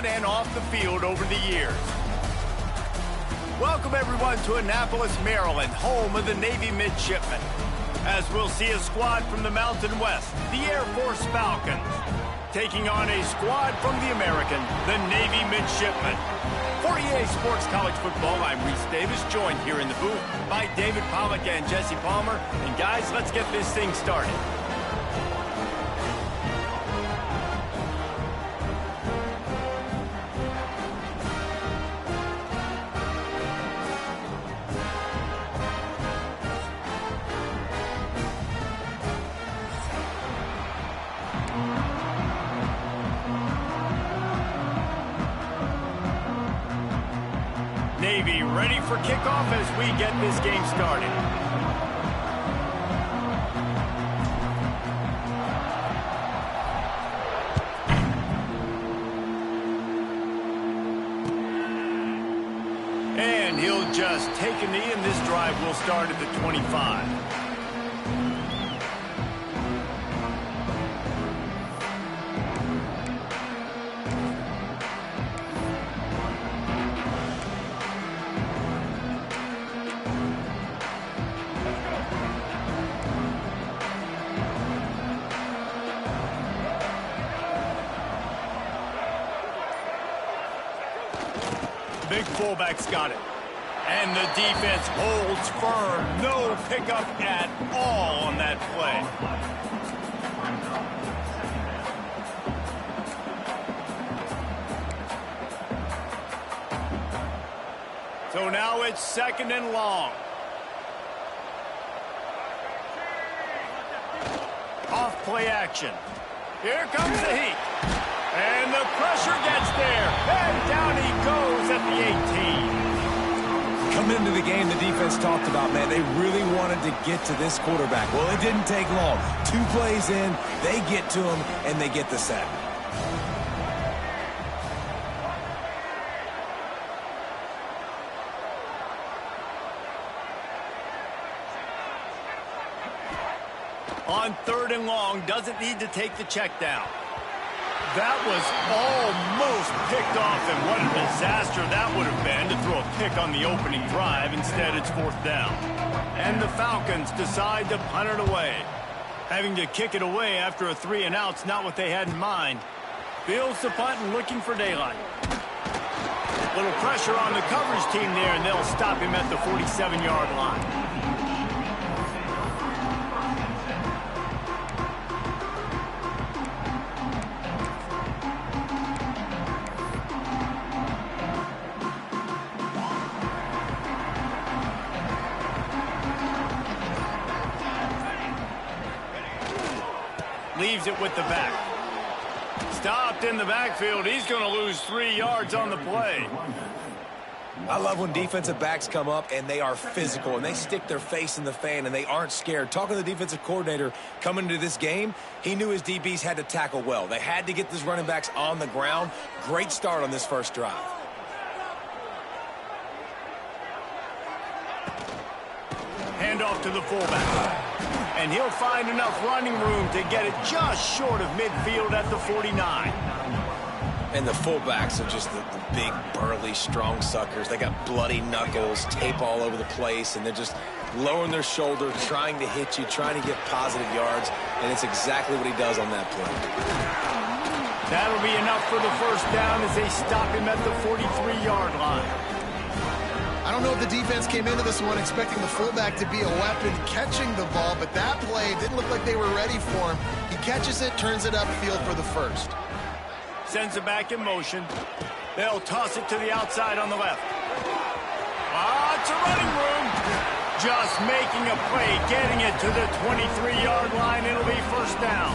on and off the field over the years. Welcome, everyone, to Annapolis, Maryland, home of the Navy Midshipmen. As we'll see a squad from the Mountain West, the Air Force Falcons, taking on a squad from the American, the Navy Midshipmen. For EA Sports College Football, I'm Reese Davis, joined here in the booth by David Pollack and Jesse Palmer. And guys, let's get this thing started. Navy ready for kickoff as we get this game started. And he'll just take a knee, and this drive will start at the 25. Big fullback's got it. And the defense holds firm. No pickup at all on that play. So now it's 2nd and long. Off play action. Here comes the heat. And the pressure gets there. And down he goes at the 18. Coming into the game, the defense talked about, man, they really wanted to get to this quarterback. Well, it didn't take long. 2 plays in, they get to him, and they get the sack. On 3rd and long, doesn't need to take the check down. That was almost picked off, and what a disaster that would have been to throw a pick on the opening drive. Instead, it's 4th down. And the Falcons decide to punt it away. Having to kick it away after a 3-and-out's not what they had in mind. Fields the punt and looking for daylight. Little pressure on the coverage team there, and they'll stop him at the 47-yard line. Leaves it with the back. Stopped in the backfield. He's going to lose 3 yards on the play. I love when defensive backs come up and they are physical and they stick their face in the fan and they aren't scared. Talking to the defensive coordinator coming into this game, he knew his DBs had to tackle well. They had to get these running backs on the ground. Great start on this first drive. Handoff to the fullback. And he'll find enough running room to get it just short of midfield at the 49. And the fullbacks are just the big, burly, strong suckers. They got bloody knuckles, tape all over the place, and they're just lowering their shoulder, trying to hit you, trying to get positive yards, and it's exactly what he does on that play. That'll be enough for the 1st down as they stop him at the 43-yard line. I don't know if the defense came into this one expecting the fullback to be a weapon catching the ball, but that play didn't look like they were ready for him. He catches it, turns it upfield for the 1st. Sends it back in motion. They'll toss it to the outside on the left. It's a running room. Just making a play, getting it to the 23-yard line. It'll be 1st down.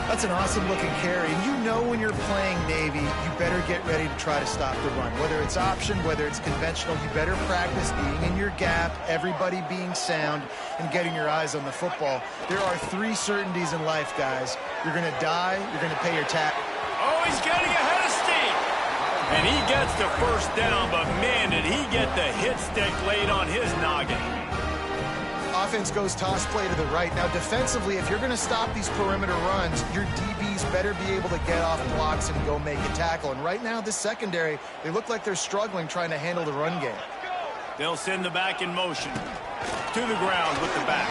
That's an awesome-looking carry. And you know when you're playing Navy, you better get ready to try to stop the run. Whether it's option, whether it's conventional, you better practice being in your gap, everybody being sound, and getting your eyes on the football. There are 3 certainties in life, guys. You're going to die, you're going to pay your tax. Oh, he's getting ahead of steam. And he gets the 1st down, but man, did he get the hit stick laid on his noggin. offense goes toss play to the right. Now, defensively, if you're going to stop these perimeter runs, your DBs better be able to get off blocks and go make a tackle. And right now, this secondary, they look like they're struggling trying to handle the run game. They'll send the back in motion. To the ground with the back.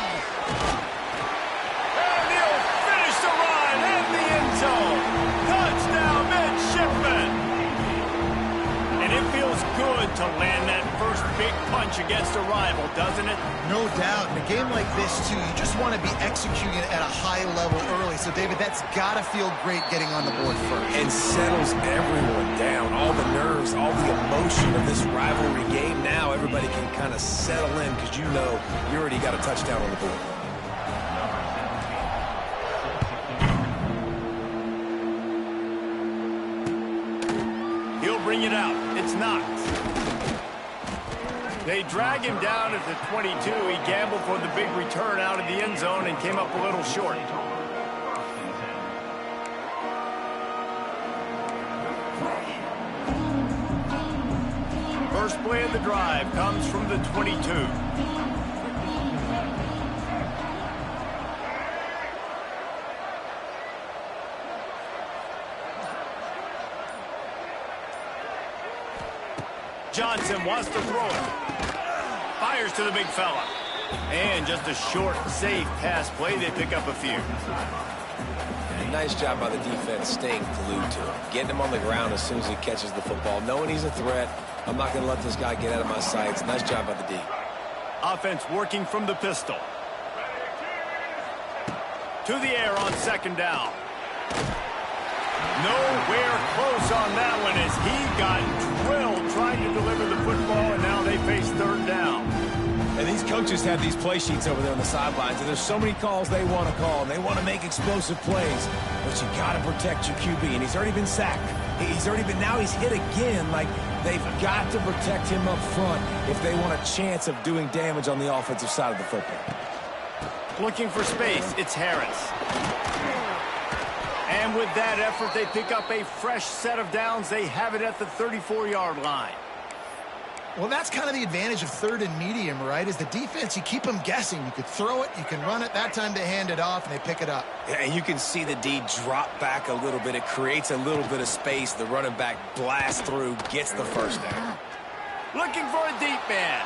And he'll finish the run in the end zone. Touchdown, midshipman. And it feels good to land that first big punch against a rival, doesn't it? No doubt. In a game like this, too, you just want to be executing at a high level early. So, David, that's got to feel great getting on the board first. And settles everyone down. All the nerves, all the emotion of this rivalry game. Now everybody can kind of settle in because you know you already got a touchdown on the board. He'll bring it out. It's knocked. They drag him down at the 22. He gambled for the big return out of the end zone and came up a little short. First play of the drive comes from the 22. Johnson wants to throw it. Fires to the big fella. And just a short, safe pass play. They pick up a few. Nice job by the defense staying glued to him. Getting him on the ground as soon as he catches the football. Knowing he's a threat. I'm not going to let this guy get out of my sights. Nice job by the D. Offense working from the pistol. To the air on second down. Nowhere close on that one as he got drilled trying to deliver the football, and now they face third down. And these coaches have these play sheets over there on the sidelines, and there's so many calls they want to call, and they want to make explosive plays. But you got to protect your QB, and he's already been sacked. Now he's hit again. Like, they've got to protect him up front if they want a chance of doing damage on the offensive side of the football. Looking for space, it's Harris. And with that effort, they pick up a fresh set of downs. They have it at the 34-yard line. Well, that's kind of the advantage of third and medium, right? Is the defense, you keep them guessing. You could throw it, you can run it. That time they hand it off, and they pick it up. Yeah, and you can see the D drop back a little bit. It creates a little bit of space. The running back blasts through, gets the first down. Looking for a deep man.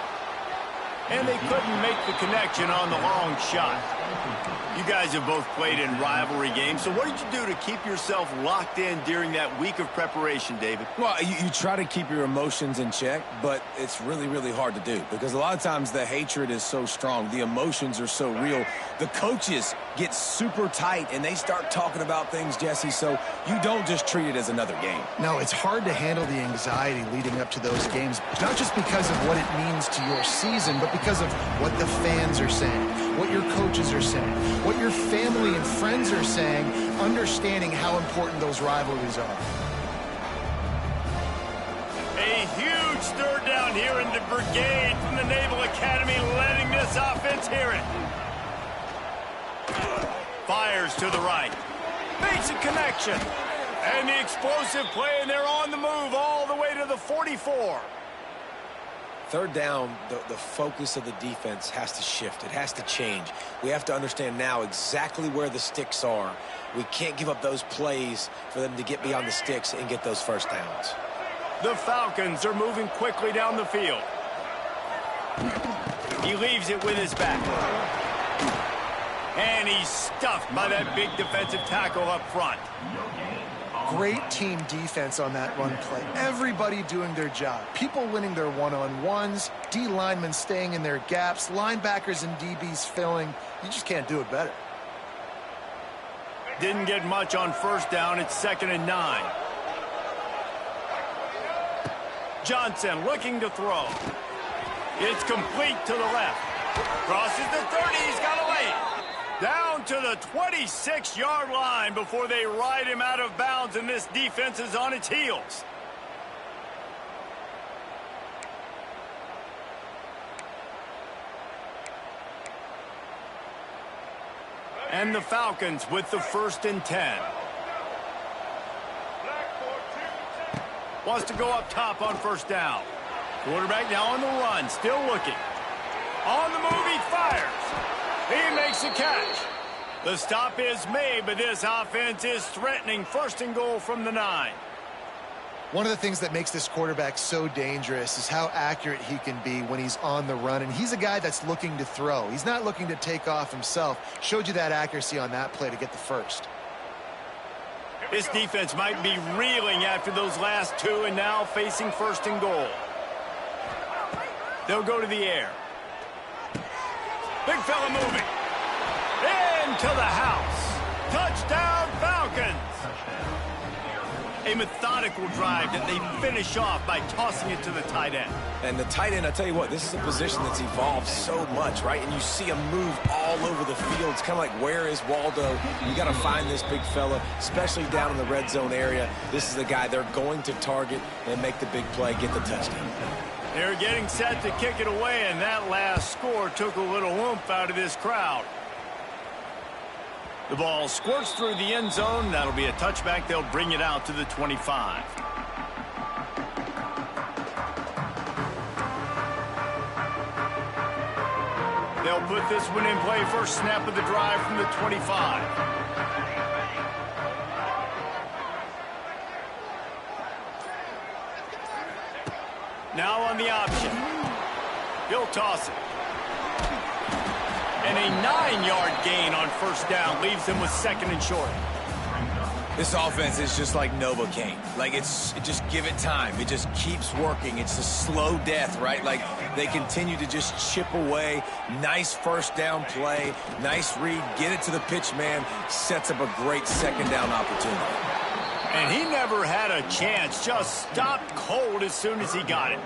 And they couldn't make the connection on the long shot. You guys have both played in rivalry games, so what did you do to keep yourself locked in during that week of preparation, David? Well, you try to keep your emotions in check, but it's really, really hard to do because a lot of times the hatred is so strong. The emotions are so real. The coaches get super tight, and they start talking about things, Jesse, so you don't just treat it as another game. No, it's hard to handle the anxiety leading up to those games, not just because of what it means to your season, but because of what the fans are saying, what your coaches are saying, what your family and friends are saying, understanding how important those rivalries are. A huge third down here in the brigade from the Naval Academy, letting this offense hear it. Fires to the right. Makes a connection. And the explosive play, and they're on the move all the way to the 44. Third down, the focus of the defense has to shift. It has to change. We have to understand now exactly where the sticks are. We can't give up those plays for them to get beyond the sticks and get those first downs. The Falcons are moving quickly down the field. He leaves it with his back. And he's stuffed by that big defensive tackle up front. Great team defense on that run play. Everybody doing their job. People winning their one-on-ones, D linemen staying in their gaps, linebackers and DBs filling. You just can't do it better. Didn't get much on first down. It's 2nd and 9. Johnson looking to throw. It's complete to the left. Crosses the 30. He's got a lane. Down to the 26-yard line before they ride him out of bounds, and this defense is on its heels. And the Falcons with the 1st and 10. Wants to go up top on first down. Quarterback now on the run, still looking. On the move, he fires. He makes the catch. The stop is made, but this offense is threatening. First and goal from the 9. One of the things that makes this quarterback so dangerous is how accurate he can be when he's on the run. And he's a guy that's looking to throw. He's not looking to take off himself. Showed you that accuracy on that play to get the first. This defense might be reeling after those last 2 and now facing first and goal. They'll go to the air. Big fella moving. Into the house. Touchdown, Falcons. A methodical drive that they finish off by tossing it to the tight end. And the tight end, I tell you what, this is a position that's evolved so much, right? And you see him move all over the field. It's kind of like, where is Waldo? You got to find this big fella, especially down in the red zone area. This is the guy they're going to target and make the big play, get the touchdown. They're getting set to kick it away, and that last score took a little oomph out of this crowd. The ball squirts through the end zone. That'll be a touchback. They'll bring it out to the 25. They'll put this one in play. First snap of the drive from the 25. Now on the option. He'll toss it. And a 9-yard gain on first down leaves them with second and short. This offense is just like Novocaine. Like, just give it time. It just keeps working. It's a slow death, right? Like, they continue to just chip away. Nice first down play. Nice read. Get it to the pitch man. Sets up a great second down opportunity. And he never had a chance. Just stopped cold as soon as he got it.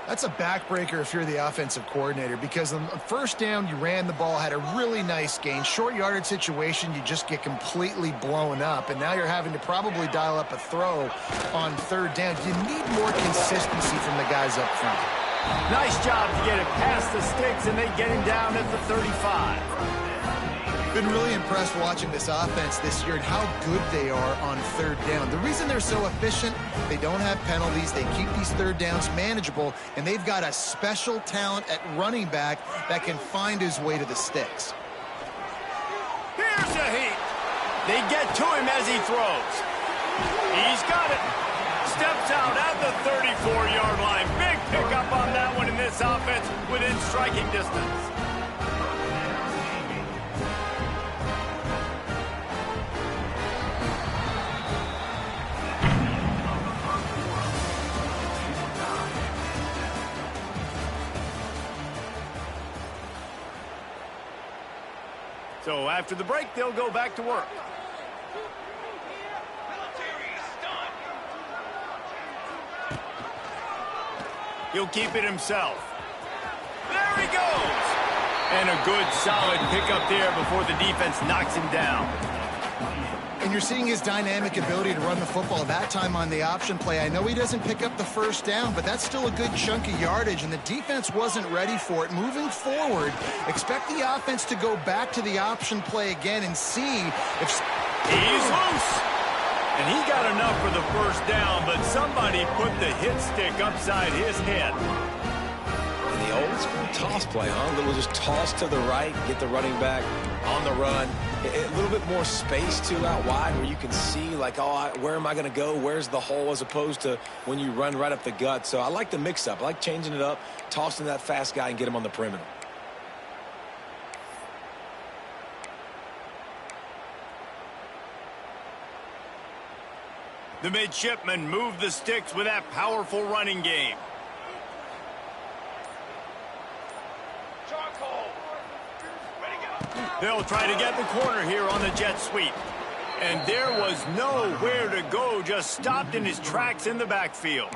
That's a backbreaker if you're the offensive coordinator, because on first down, you ran the ball, had a really nice gain. Short yardage situation, you just get completely blown up, and now you're having to probably dial up a throw on third down. You need more consistency from the guys up front. Nice job to get it past the sticks, and they get him down at the 35. Been really impressed watching this offense this year and how good they are on third down. The reason they're so efficient, they don't have penalties, they keep these third downs manageable, and they've got a special talent at running back that can find his way to the sticks. Here's a heat. They get to him as he throws. He's got it. Steps out at the 34-yard line. Big pickup on that one in this offense within striking distance. So after the break, they'll go back to work. He'll keep it himself. There he goes! And a good, solid pickup there before the defense knocks him down. And you're seeing his dynamic ability to run the football, that time on the option play. I know he doesn't pick up the first down, but that's still a good chunk of yardage, and the defense wasn't ready for it. Moving forward, expect the offense to go back to the option play again and see if... He's loose! And he got enough for the first down, but somebody put the hit stick upside his head. The old school toss play, huh? A little just toss to the right, get the running back on the run. A little bit more space, too, out wide where you can see, like, oh, where am I going to go? Where's the hole? As opposed to when you run right up the gut. So I like the mix-up. I like changing it up, tossing that fast guy and get him on the perimeter. The midshipmen move the sticks with that powerful running game. They'll try to get the corner here on the jet sweep. And there was nowhere to go, just stopped in his tracks in the backfield.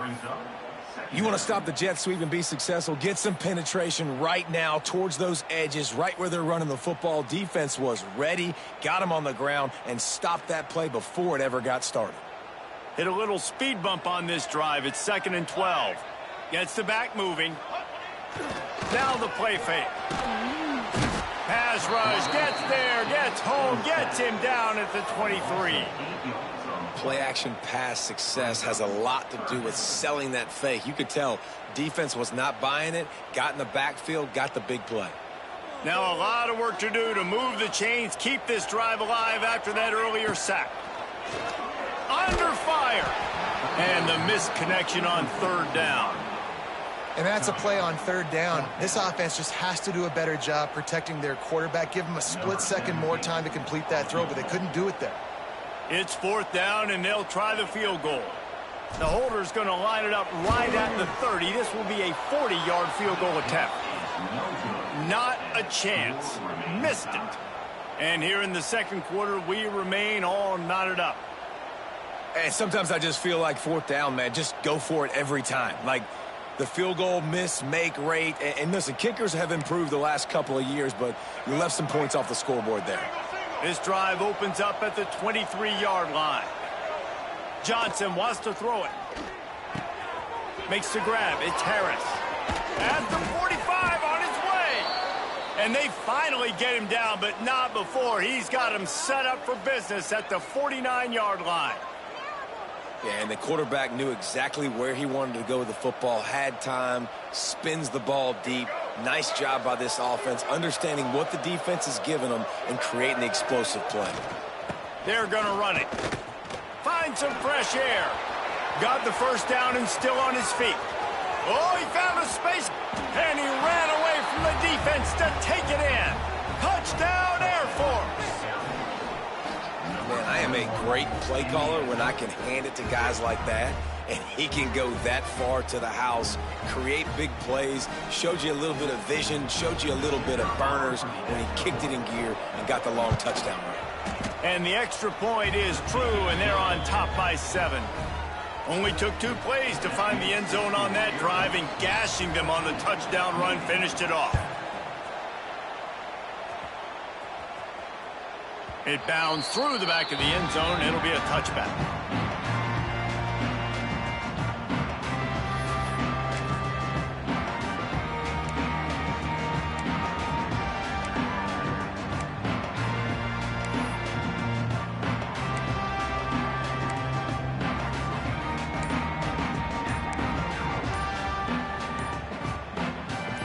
You want to stop the jet sweep and be successful, get some penetration right now towards those edges, right where they're running the football. Defense was ready, got him on the ground, and stopped that play before it ever got started. Hit a little speed bump on this drive. It's 2nd and 12. Gets the back moving. Now the play fake. Pass rush, gets there, gets home, gets him down at the 23. play-action pass success has a lot to do with selling that fake. You could tell defense was not buying it, got in the backfield, got the big play. Now a lot of work to do to move the chains, keep this drive alive after that earlier sack. Under fire. And the missed connection on third down. And that's a play on third down. This offense just has to do a better job protecting their quarterback. Give them a split second more time to complete that throw, but they couldn't do it there. It's fourth down, and they'll try the field goal. The holder's going to line it up right at the 30. This will be a 40-yard field goal attempt. Not a chance. Missed it. And here in the second quarter, we remain all knotted up. And sometimes I just feel like fourth down, man, just go for it every time. Like the field goal miss-make rate. And listen, kickers have improved the last couple of years, but you left some points off the scoreboard there. This drive opens up at the 23-yard line. Johnson wants to throw it. Makes the grab. It's Harris. At the 45 on his way. And they finally get him down, but not before. He's got him set up for business at the 49-yard line. Yeah, and the quarterback knew exactly where he wanted to go with the football, had time, spins the ball deep. Nice job by this offense, understanding what the defense is giving them and creating the explosive play. They're going to run it. Find some fresh air. Got the first down and still on his feet. Oh, he found a space, and he ran away from the defense to take it in. Touchdown, Air Force. Man, I am a great play caller when I can hand it to guys like that, and he can go that far to the house, create big plays, showed you a little bit of vision, showed you a little bit of burners when he kicked it in gear and got the long touchdown run. And the extra point is true, and they're on top by 7. Only took 2 plays to find the end zone on that drive, and gashing them on the touchdown run finished it off. It bounds through the back of the end zone. It'll be a touchback.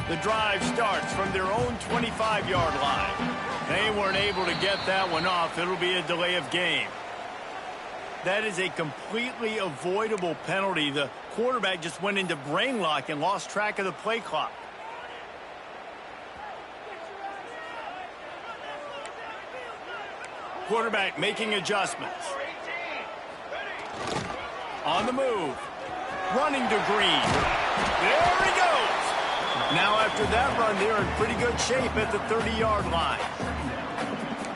The drive starts from their own 25-yard line. They weren't able to get that one off. It'll be a delay of game. That is a completely avoidable penalty. The quarterback just went into brain lock and lost track of the play clock. Quarterback making adjustments. On the move. Running to Green. There he goes. Now after that run, they're in pretty good shape at the 30-yard line.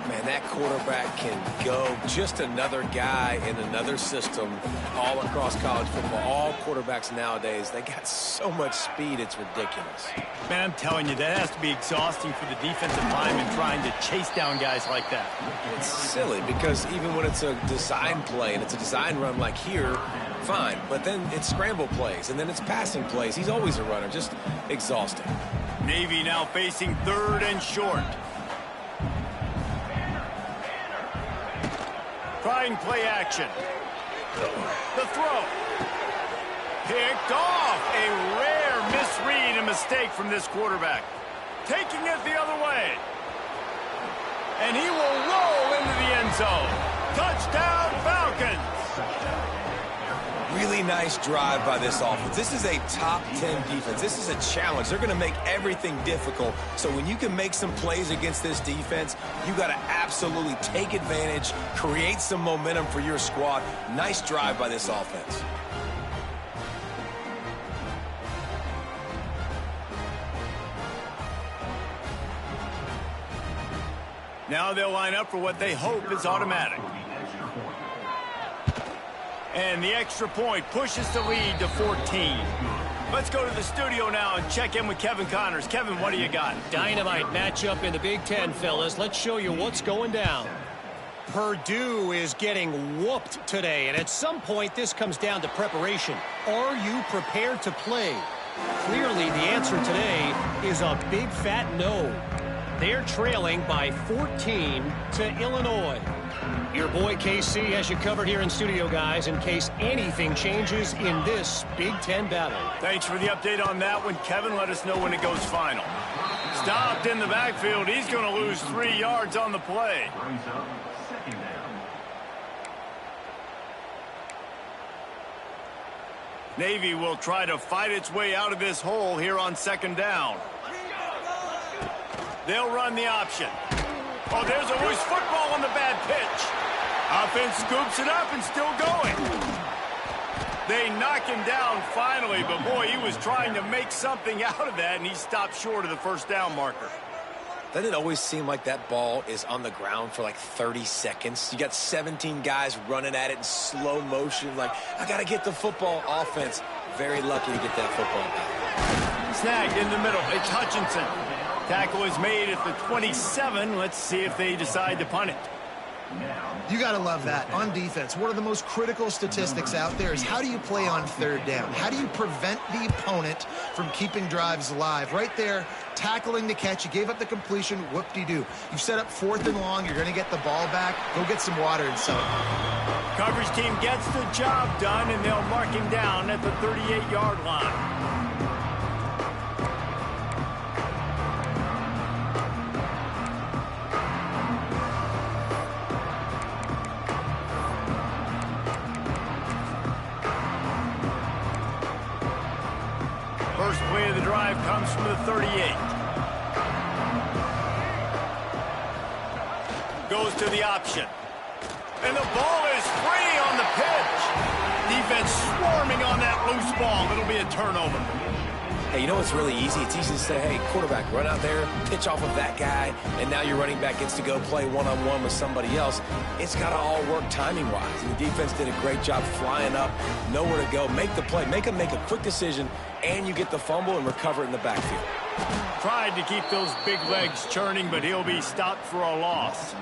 Man, that quarterback can go. Just another guy in another system all across college football. All quarterbacks nowadays, they got so much speed, it's ridiculous. Man, I'm telling you, that has to be exhausting for the defensive lineman trying to chase down guys like that. It's silly because even when it's a design play and it's a design run like here, fine, but then it's scramble plays, and then it's passing plays. He's always a runner, just exhausting. Navy now facing 3rd and short. Trying play action. The throw. Picked off. A rare misread and mistake from this quarterback. Taking it the other way. And he will roll into the end zone. Touchdown, Falcons. Really nice drive by this offense. This is a top 10 defense. This is a challenge. They're going to make everything difficult. So when you can make some plays against this defense, you got to absolutely take advantage, create some momentum for your squad. Nice drive by this offense. Now they'll line up for what they hope is automatic. And the extra point pushes the lead to 14. Let's go to the studio now and check in with Kevin Connors. Kevin, what do you got? Dynamite matchup in the Big Ten, fellas. Let's show you what's going down. Purdue is getting whooped today, and at some point this comes down to preparation. Are you prepared to play? Clearly the answer today is a big fat no. They're trailing by 14 to Illinois. Your boy KC has you covered here in studio, guys, in case anything changes in this Big Ten battle. Thanks for the update on that one, Kevin. Let us know when it goes final. Stopped in the backfield. He's going to lose 3 yards on the play. Navy will try to fight its way out of this hole here on 2nd down. They'll run the option. Oh, there's a loose football on the bad pitch. Offense scoops it up and still going. They knock him down finally, but boy, he was trying to make something out of that, and he stopped short of the 1st down marker. Doesn't it always seem like that ball is on the ground for like 30 seconds? You got 17 guys running at it in slow motion, like, I got to get the football. Offense, very lucky to get that football back. Snagged in the middle. It's Hutchinson. Tackle is made at the 27. Let's see if they decide to punt it. You got to love that. On defense, one of the most critical statistics out there is how do you play on 3rd down? How do you prevent the opponent from keeping drives alive? Right there, tackling the catch. You gave up the completion. Whoop-de-doo. You've set up 4th and long. You're going to get the ball back. Go get some water and some. Coverage team gets the job done, and they'll mark him down at the 38-yard line. First play of the drive comes from the 38. Goes to the option. And the ball is free on the pitch. Defense swarming on that loose ball. It'll be a turnover. Hey, you know what's really easy? It's easy to say, hey, quarterback, run out there, pitch off of that guy, and now your running back gets to go play one-on-one with somebody else. It's got to all work timing-wise. And the defense did a great job flying up, nowhere to go. Make the play. Make a quick decision, and you get the fumble and recover it in the backfield. Tried to keep those big legs churning, but he'll be stopped for a loss.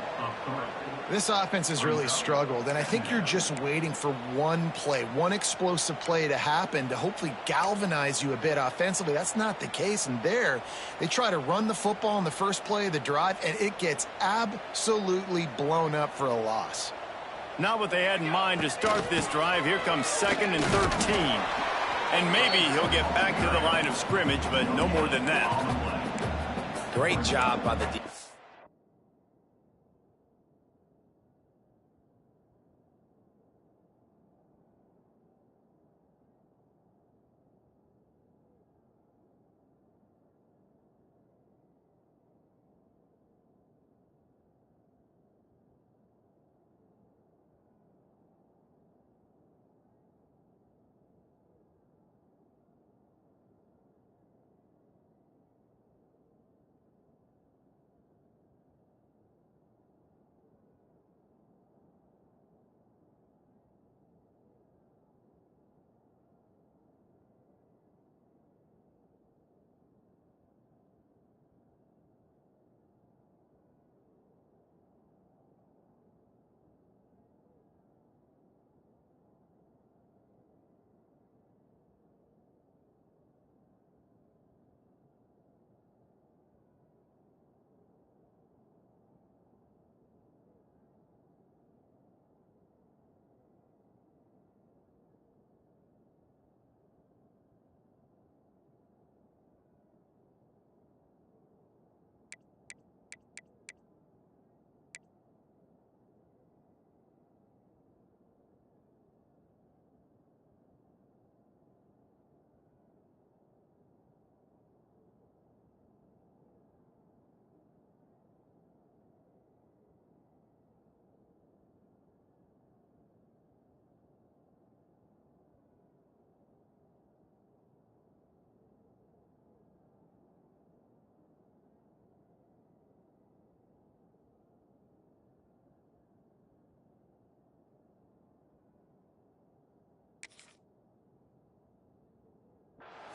This offense has really struggled, and I think you're just waiting for one play, one explosive play to happen to hopefully galvanize you a bit offensively. That's not the case, and there, they try to run the football in the first play of the drive, and it gets absolutely blown up for a loss. Not what they had in mind to start this drive. Here comes 2nd and 13. And maybe he'll get back to the line of scrimmage, but no more than that. Great job by the defense.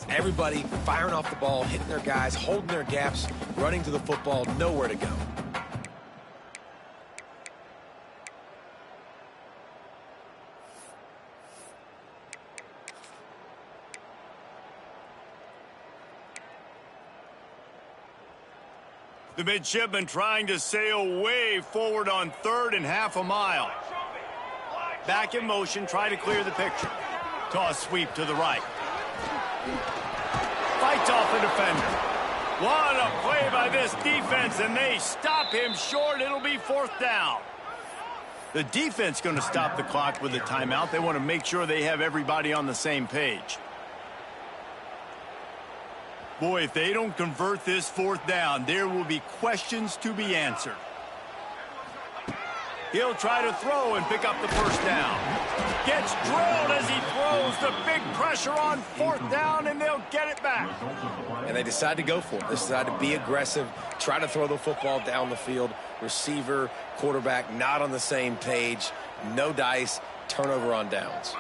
Everybody firing off the ball, hitting their guys, holding their gaps, running to the football, nowhere to go. The midshipman trying to sail way forward on third and half a mile. Back in motion, try to clear the picture. Toss sweep to the right. Fights off the defender. What a play by this defense, and they stop him short. It'll be fourth down. The defense going to stop the clock with a timeout. They want to make sure they have everybody on the same page. Boy, if they don't convert this fourth down, there will be questions to be answered. He'll try to throw and pick up the first down. Gets drilled as he throws. The big pressure on fourth down, and they'll get it back. And they decide to go for it. They decide to be aggressive, try to throw the football down the field. Receiver, quarterback, not on the same page. No dice, turnover on downs.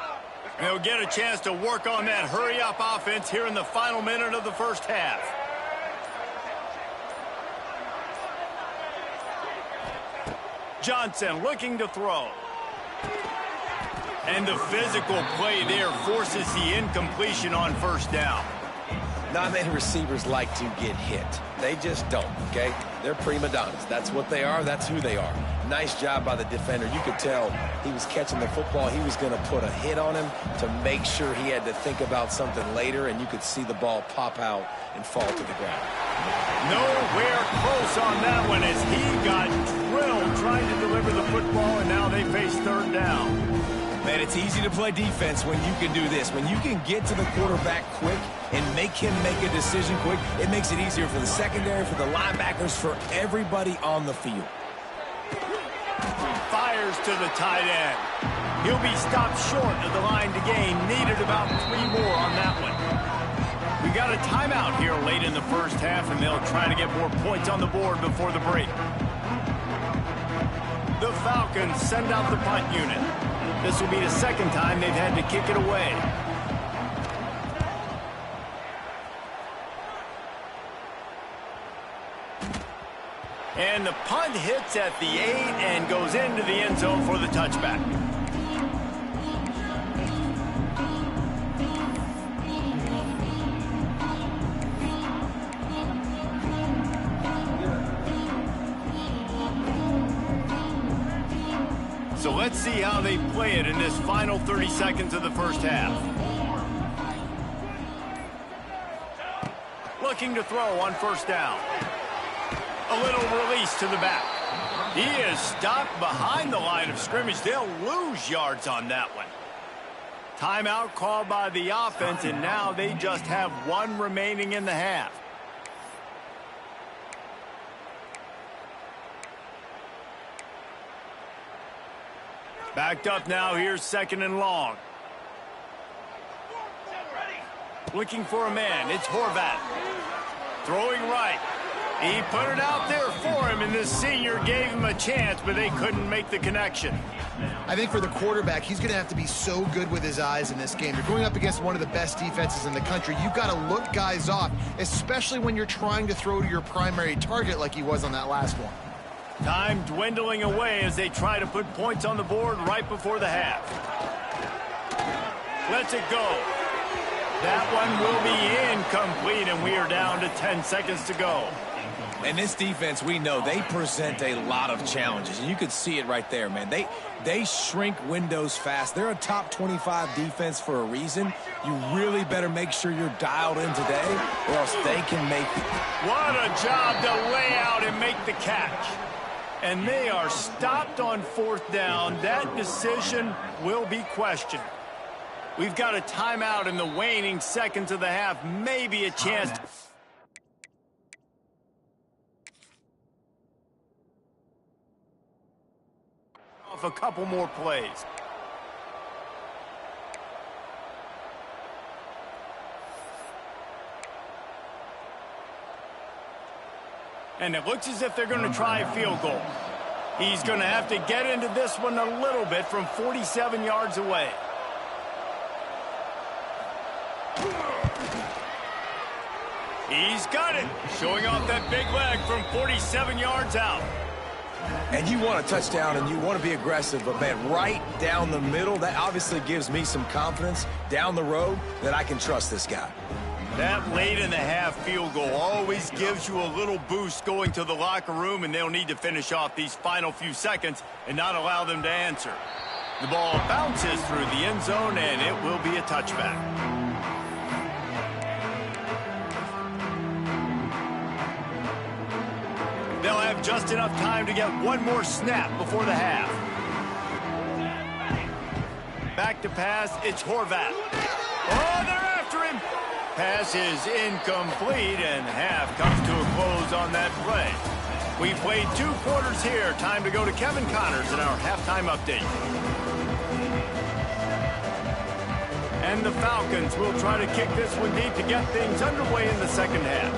And they'll get a chance to work on that hurry-up offense here in the final minute of the first half. Johnson looking to throw. And the physical play there forces the incompletion on first down. Not many receivers like to get hit. They just don't, okay? They're prima donnas. That's what they are. That's who they are. Nice job by the defender. You could tell he was catching the football. He was going to put a hit on him to make sure he had to think about something later, and you could see the ball pop out and fall to the ground. Nowhere close on that one as he got drilled trying to deliver the football, and now they face third down. Man, it's easy to play defense when you can do this. When you can get to the quarterback quick and make him make a decision quick, it makes it easier for the secondary, for the linebackers, for everybody on the field. Fires to the tight end. He'll be stopped short of the line to gain. Needed about 3 more on that one. We got a timeout here late in the first half, and they'll try to get more points on the board before the break. The Falcons send out the punt unit. This will be the second time they've had to kick it away. And the punt hits at the 8 and goes into the end zone for the touchback. So let's see how they play it in this final 30 seconds of the first half. Looking to throw on first down. A little release to the back. He is stopped behind the line of scrimmage. They'll lose yards on that one. Timeout called by the offense, and now they just have 1 remaining in the half. Backed up now, here's 2nd and long. Looking for a man, it's Horvat. Throwing right. He put it out there for him, and this senior gave him a chance, but they couldn't make the connection. I think for the quarterback, he's going to have to be so good with his eyes in this game. You're going up against one of the best defenses in the country. You've got to look guys off, especially when you're trying to throw to your primary target like he was on that last one. Time dwindling away as they try to put points on the board right before the half. Lets it go. That one will be incomplete, and we are down to 10 seconds to go. And this defense, we know, they present a lot of challenges. And you could see it right there, man. They shrink windows fast. They're a top 25 defense for a reason. You really better make sure you're dialed in today, or else they can make it. What a job to lay out and make the catch. And they are stopped on fourth down. That decision will be questioned. We've got a timeout in the waning seconds of the half. Maybe a chance to... off a couple more plays. And it looks as if they're going to try a field goal. He's going to have to get into this one a little bit from 47 yards away. He's got it, showing off that big leg from 47 yards out. And you want a touchdown and you want to be aggressive, but man, right down the middle, that obviously gives me some confidence down the road that I can trust this guy. That late in the half field goal always gives you a little boost going to the locker room, and they'll need to finish off these final few seconds and not allow them to answer. The ball bounces through the end zone, and it will be a touchback. They'll have just enough time to get one more snap before the half. Back to pass, it's Horvath. Oh, they're after him. Pass is incomplete, and half comes to a close on that play. We played 2 quarters here. Time to go to Kevin Connors in our halftime update. And the Falcons will try to kick this one deep to get things underway in the second half.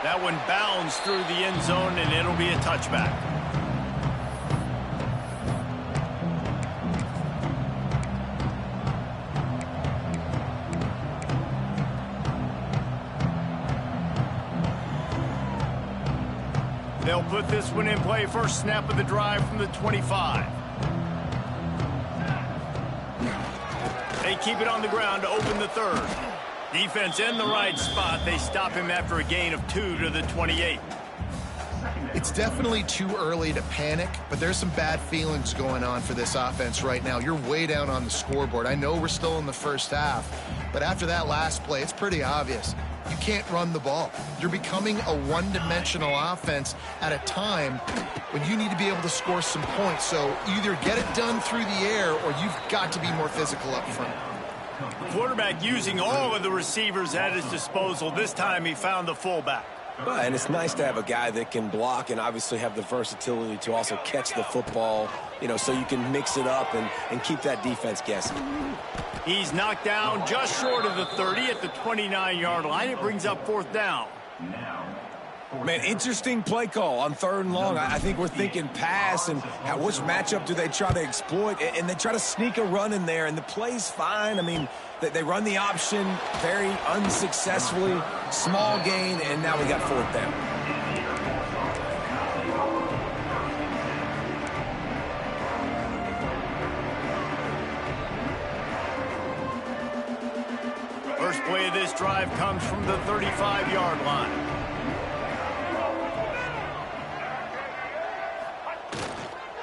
That one bounds through the end zone, and it'll be a touchback. They'll put this one in play. First snap of the drive from the 25. They keep it on the ground to open the third. Defense in the right spot. They stop him after a gain of 2 to the 28. It's definitely too early to panic, but there's some bad feelings going on for this offense right now. You're way down on the scoreboard. I know we're still in the first half, but after that last play, it's pretty obvious. You can't run the ball. You're becoming a one-dimensional offense at a time when you need to be able to score some points. So either get it done through the air or you've got to be more physical up front. The quarterback using all of the receivers at his disposal. This time he found the fullback. And it's nice to have a guy that can block and obviously have the versatility to also catch the football, you know, so you can mix it up and keep that defense guessing. He's knocked down just short of the 30 at the 29-yard line. It brings up 4th down. Man, interesting play call on 3rd and long. I think we're thinking pass and which matchup do they try to exploit, and they try to sneak a run in there, and the play's fine. I mean, they run the option very unsuccessfully, small gain, and now we got 4th down. First play of this drive comes from the 35-yard line.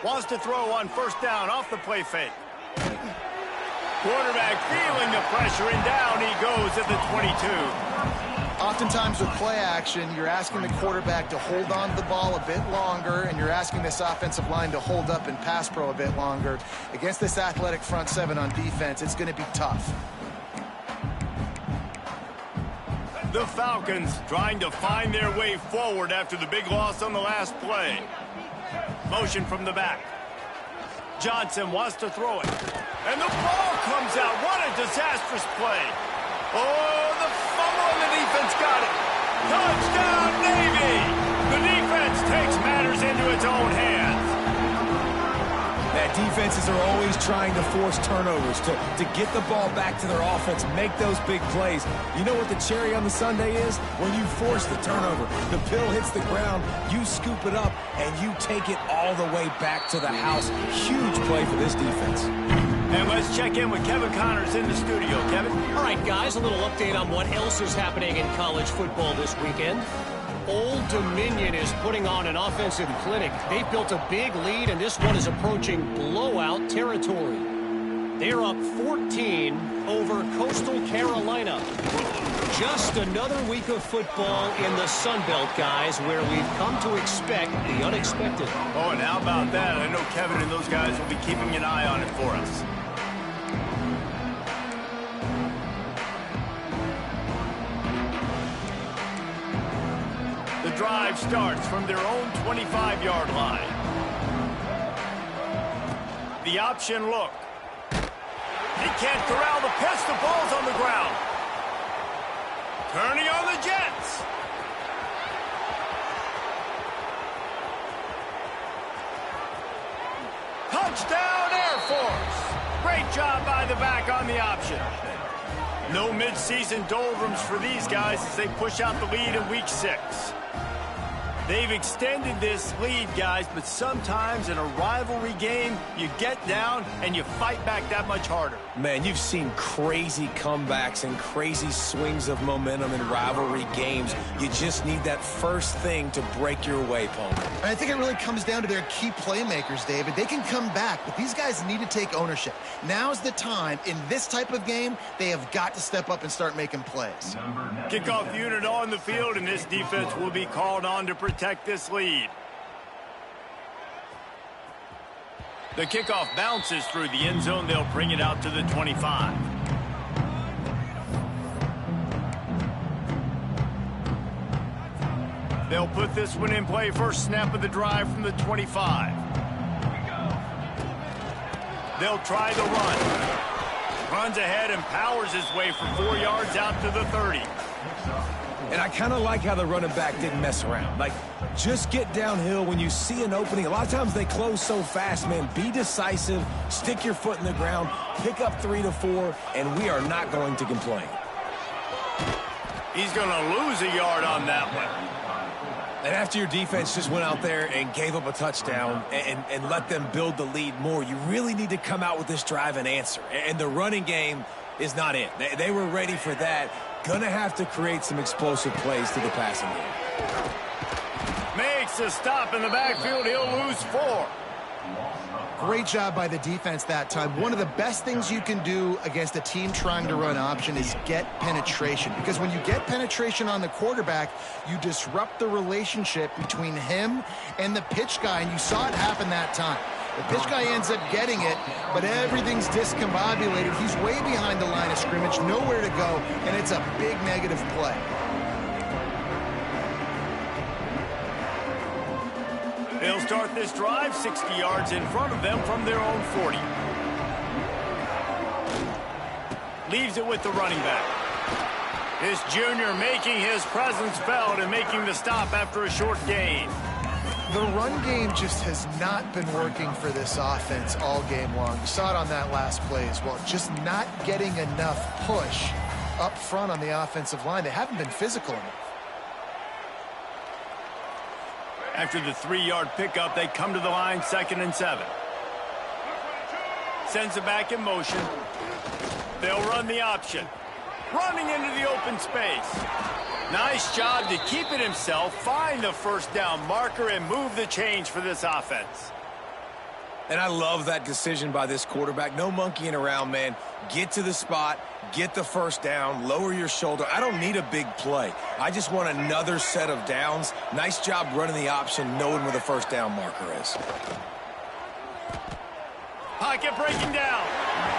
Wants to throw on 1st down off the play fake. Quarterback feeling the pressure, and down he goes at the 22. Oftentimes with play action, you're asking the quarterback to hold on to the ball a bit longer, and you're asking this offensive line to hold up in pass pro a bit longer. Against this athletic front 7 on defense, it's going to be tough. The Falcons trying to find their way forward after the big loss on the last play. Motion from the back. Johnson wants to throw it. And the ball comes out. What a disastrous play. Oh, the fumble, and the defense got it. Touchdown, Navy! The defense takes matters into its own hands. That defenses are always trying to force turnovers, to get the ball back to their offense, make those big plays. You know what the cherry on the sundae is? When you force the turnover, the pill hits the ground, you scoop it up, and you take it all the way back to the house. Huge play for this defense. And let's check in with Kevin Connors in the studio. Kevin? All right, guys, a little update on what else is happening in college football this weekend. Old Dominion is putting on an offensive clinic. They've built a big lead, and this one is approaching blowout territory. They're up 14 over Coastal Carolina. Just another week of football in the Sun Belt, guys, where we've come to expect the unexpected. Oh, and how about that? I know Kevin and those guys will be keeping an eye on it for us. The drive starts from their own 25-yard line. The option look. He can't corral the pitch. The ball's on the ground. Turning on the Jets. Touchdown, Air Force. Great job by the back on the option. No midseason doldrums for these guys as they push out the lead in Week 6. They've extended this lead, guys, but sometimes in a rivalry game, you get down and you fight back that much harder. Man, you've seen crazy comebacks and crazy swings of momentum in rivalry games. You just need that first thing to break your way, Palmer. And I think it really comes down to their key playmakers, David. They can come back, but these guys need to take ownership. Now's the time. In this type of game, they have got to step up and start making plays. Kickoff unit on the field, and this defense will be called on to protect this lead. The kickoff bounces through the end zone. They'll bring it out to the 25. They'll put this one in play. First snap of the drive from the 25. They'll try the run. Runs ahead and powers his way for 4 yards out to the 30. And I kind of like how the running back didn't mess around. Like, just get downhill when you see an opening. A lot of times they close so fast, man. Be decisive, stick your foot in the ground, pick up 3 to 4, and we are not going to complain. He's going to lose a yard on that one. And after your defense just went out there and gave up a touchdown and let them build the lead more, you really need to come out with this drive and answer. And the running game is not it. They were ready for that. Gonna have to create some explosive plays to the passing game. Makes a stop in the backfield. He'll lose 4. Great job by the defense that time. One of the best things you can do against a team trying to run option is get penetration. Because when you get penetration on the quarterback, you disrupt the relationship between him and the pitch guy. And you saw it happen that time. The pitch guy ends up getting it, but everything's discombobulated. He's way behind the line of scrimmage, nowhere to go, and it's a big negative play. They'll start this drive 60 yards in front of them from their own 40. Leaves it with the running back. This junior making his presence felt and making the stop after a short gain. The run game just has not been working for this offense all game long. You saw it on that last play as well. Just not getting enough push up front on the offensive line. They haven't been physical enough. After the 3-yard pickup, they come to the line, 2nd and 7. Sends it back in motion. They'll run the option. Running into the open space. Nice job to keep it himself, find the first down marker, and move the change for this offense. And I love that decision by this quarterback. No monkeying around, man. Get to the spot, get the first down, lower your shoulder. I don't need a big play. I just want another set of downs. Nice job running the option, knowing where the first down marker is. Pocket breaking down.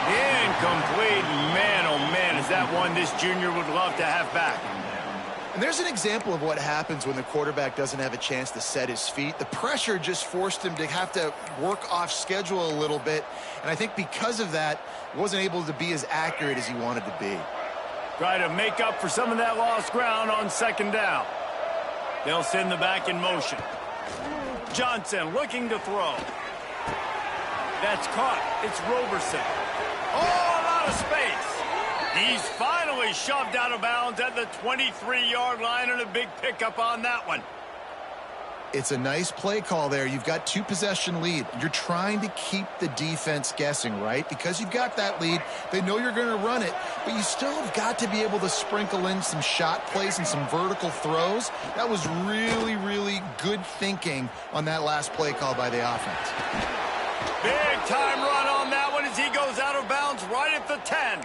Incomplete. Man, oh man, is that one this junior would love to have back. And there's an example of what happens when the quarterback doesn't have a chance to set his feet. The pressure just forced him to have to work off schedule a little bit. And I think because of that, wasn't able to be as accurate as he wanted to be. Try to make up for some of that lost ground on 2nd down. They'll send the back in motion. Johnson looking to throw. That's caught. It's Roberson. Oh, a lot of space. He's finally shoved out of bounds at the 23-yard line, and a big pickup on that one. It's a nice play call there. You've got 2-possession lead. You're trying to keep the defense guessing, right? Because you've got that lead, they know you're going to run it, but you still have got to be able to sprinkle in some shot plays and some vertical throws. That was really, really good thinking on that last play call by the offense. Big time run on that one as he goes out of bounds right at the 10.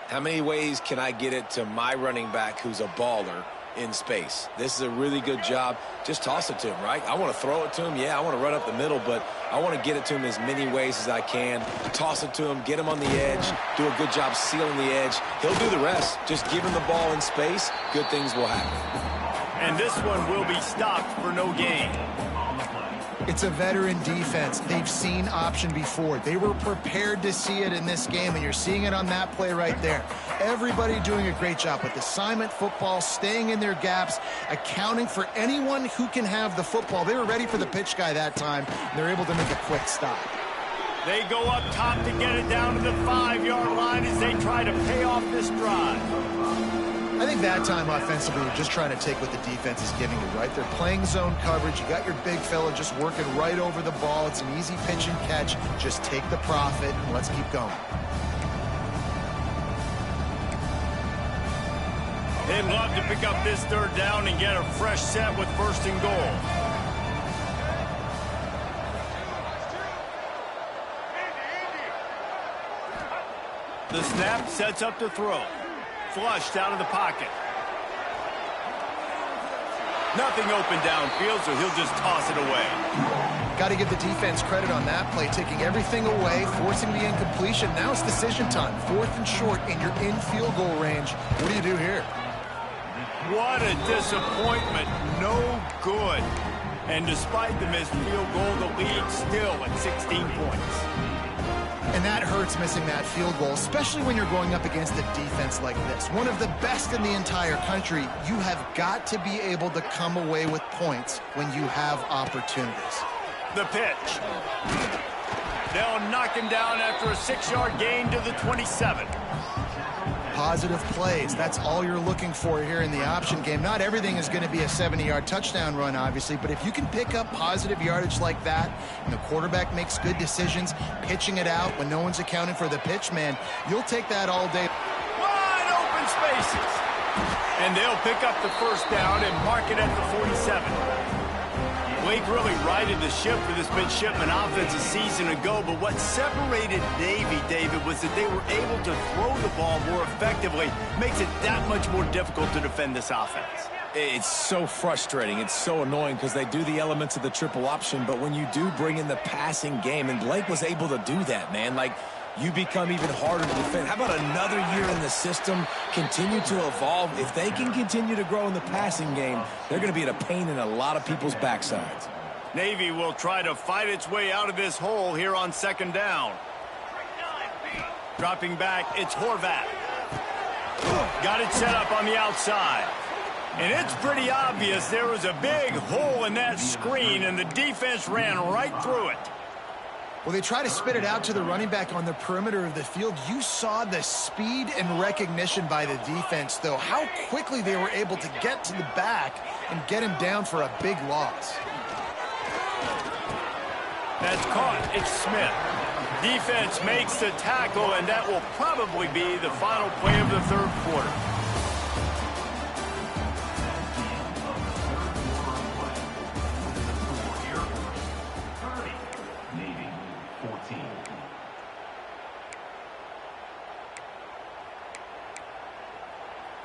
How many ways can I get it to my running back who's a baller in space? This is a really good job. Just toss it to him, right? I want to throw it to him. Yeah, I want to run up the middle, but I want to get it to him as many ways as I can. Toss it to him, get him on the edge, do a good job sealing the edge. He'll do the rest. Just give him the ball in space. Good things will happen. And this one will be stopped for no gain. It's a veteran defense. They've seen option before. They were prepared to see it in this game, and you're seeing it on that play right there. Everybody doing a great job with assignment football, staying in their gaps, accounting for anyone who can have the football. They were ready for the pitch guy that time, and they're able to make a quick stop. They go up top to get it down to the 5-yard line as they try to pay off this drive. I think that time offensively, you're just trying to take what the defense is giving you, right? They're playing zone coverage. You got your big fella just working right over the ball. It's an easy pitch and catch. Just take the profit and let's keep going. They'd love to pick up this third down and get a fresh set with 1st and goal. The snap sets up the throw. Flushed out of the pocket. Nothing open downfield, so he'll just toss it away. Got to give the defense credit on that play, taking everything away, forcing the incompletion. Now it's decision time. 4th and short, and you're in field goal range. What do you do here? What a disappointment. No good. And despite the missed field goal, the lead still at 16 points. And that hurts, missing that field goal, especially when you're going up against a defense like this. One of the best in the entire country. You have got to be able to come away with points when you have opportunities. The pitch. They'll knock him down after a 6-yard gain to the 27. Positive plays. That's all you're looking for here in the option game. Not everything is going to be a 70-yard touchdown run, obviously, but if you can pick up positive yardage like that, and the quarterback makes good decisions, pitching it out when no one's accounting for the pitch, man, you'll take that all day. Wide open spaces. And they'll pick up the 1st down and mark it at the 47. Blake really righted the ship for this midshipman offense a season ago, but what separated Navy, David, was that they were able to throw the ball more effectively. Makes it that much more difficult to defend this offense. It's so frustrating. It's so annoying because they do the elements of the triple option, but when you do bring in the passing game, and Blake was able to do that, man, like, you become even harder to defend. How about another year in the system, continue to evolve? If they can continue to grow in the passing game, they're going to be a pain in a lot of people's backsides. Navy will try to fight its way out of this hole here on 2nd down. Dropping back, it's Horvat. Got it set up on the outside. And it's pretty obvious there was a big hole in that screen, and the defense ran right through it. Well, they try to spit it out to the running back on the perimeter of the field. You saw the speed and recognition by the defense, though. How quickly they were able to get to the back and get him down for a big loss. That's caught. It's Smith. Defense makes the tackle, and that will probably be the final play of the 3rd quarter.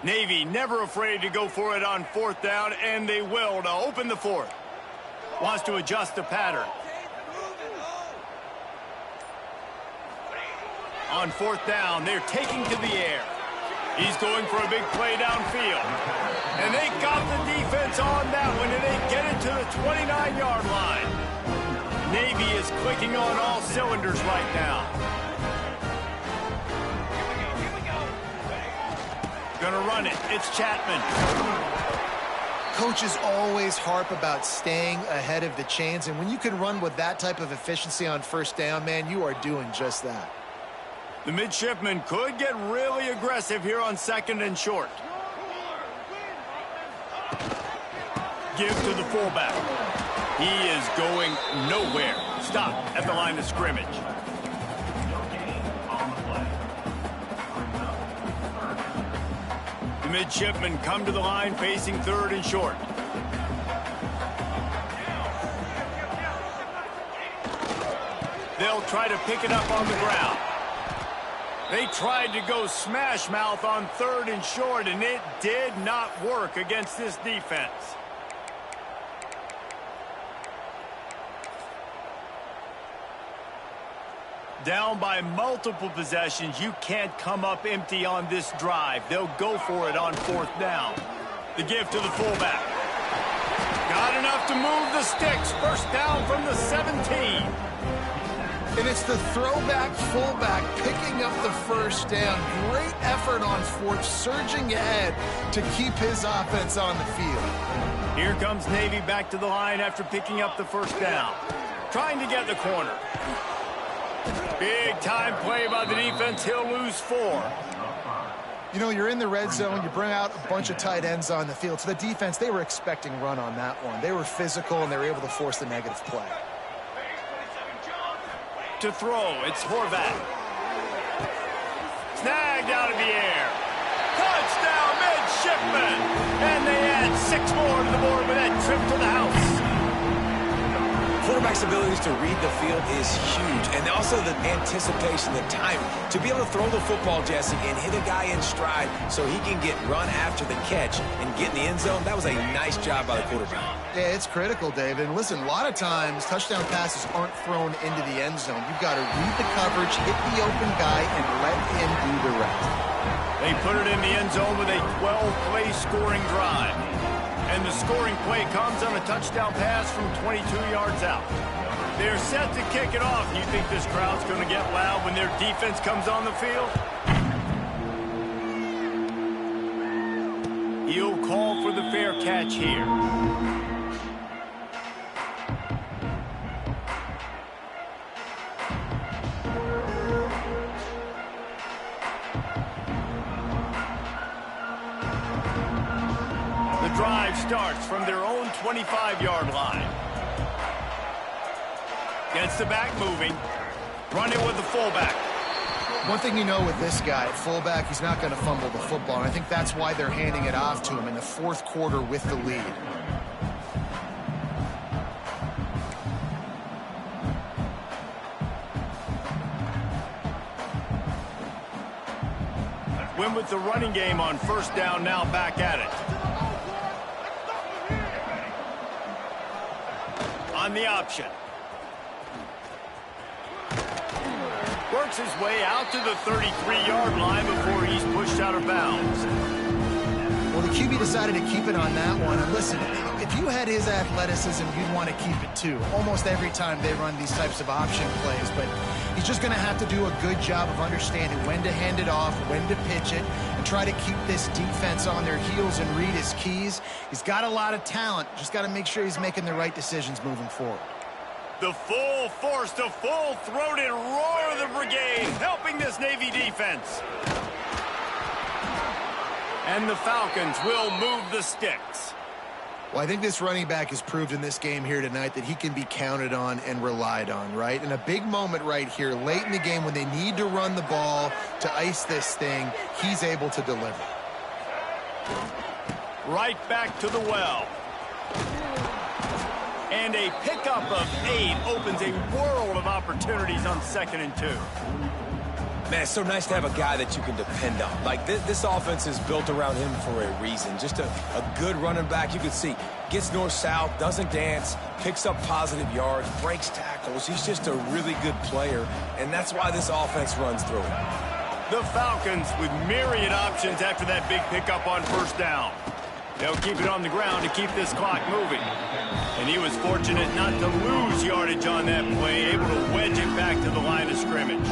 Navy never afraid to go for it on 4th down, and they will to open the 4th. Wants to adjust the pattern. On 4th down, they're taking to the air. He's going for a big play downfield. And they got the defense on that one, and they get it to the 29-yard line. Navy is clicking on all cylinders right now. Gonna run it. It's Chapman. Coaches always harp about staying ahead of the chains, and when you can run with that type of efficiency on 1st down, man, you are doing just that. The midshipman could get really aggressive here on 2nd and short. Give to the fullback. He is going nowhere. Stop at the line of scrimmage. The midshipmen come to the line facing 3rd and short. They'll try to pick it up on the ground. They tried to go smash mouth on 3rd and short, and it did not work against this defense. Down by multiple possessions, you can't come up empty on this drive. They'll go for it on 4th down. The give to the fullback. Got enough to move the sticks. 1st down from the 17. And it's the throwback fullback picking up the 1st down. Great effort on 4th, surging ahead to keep his offense on the field. Here comes Navy back to the line after picking up the 1st down. Trying to get the corner. Big time play by the defense. He'll lose 4. You know, you're in the red zone, you bring out a bunch of tight ends on the field. So the defense, they were expecting run on that one. They were physical, and they were able to force the negative play. To throw, it's Horvath. Snagged out of the air. Touchdown, midshipman! And they add 6 more to the board with that trip to the house. Quarterback's abilities to read the field is huge, and also the anticipation, the timing. To be able to throw the football, Jesse, and hit a guy in stride so he can get run after the catch and get in the end zone, that was a nice job by the quarterback. Yeah, it's critical, David. And listen, a lot of times, touchdown passes aren't thrown into the end zone. You've got to read the coverage, hit the open guy, and let him do the rest. They put it in the end zone with a 12-play scoring drive. And the scoring play comes on a touchdown pass from 22 yards out. They're set to kick it off. You think this crowd's going to get loud when their defense comes on the field? He'll call for the fair catch here. Drive starts from their own 25-yard line. Gets the back moving. Running with the fullback. One thing you know with this guy, fullback, he's not going to fumble the football. And I think that's why they're handing it off to him in the fourth quarter with the lead. Win with the running game on first down, now back at it. On the option. Works his way out to the 33-yard line before he's pushed out of bounds. Well, the QB decided to keep it on that one. And listen, if you had his athleticism, you'd want to keep it too. Almost every time they run these types of option plays. But he's just going to have to do a good job of understanding when to hand it off, when to pitch it, and try to keep this defense on their heels and read his keys. He's got a lot of talent. Just got to make sure he's making the right decisions moving forward. The full force, the full-throated roar of the brigade, helping this Navy defense. And the Falcons will move the sticks. Well, I think this running back has proved in this game here tonight that he can be counted on and relied on, right? In a big moment right here, late in the game when they need to run the ball to ice this thing, he's able to deliver. Right back to the well. And a pickup of 8 opens a world of opportunities on 2nd and 2. Man, it's so nice to have a guy that you can depend on. Like, this offense is built around him for a reason. Just a good running back. You can see, gets north-south, doesn't dance, picks up positive yards, breaks tackles. He's just a really good player, and that's why this offense runs through him. The Falcons with myriad options after that big pickup on first down. They'll keep it on the ground to keep this clock moving. And he was fortunate not to lose yardage on that play, able to wedge it back to the line of scrimmage.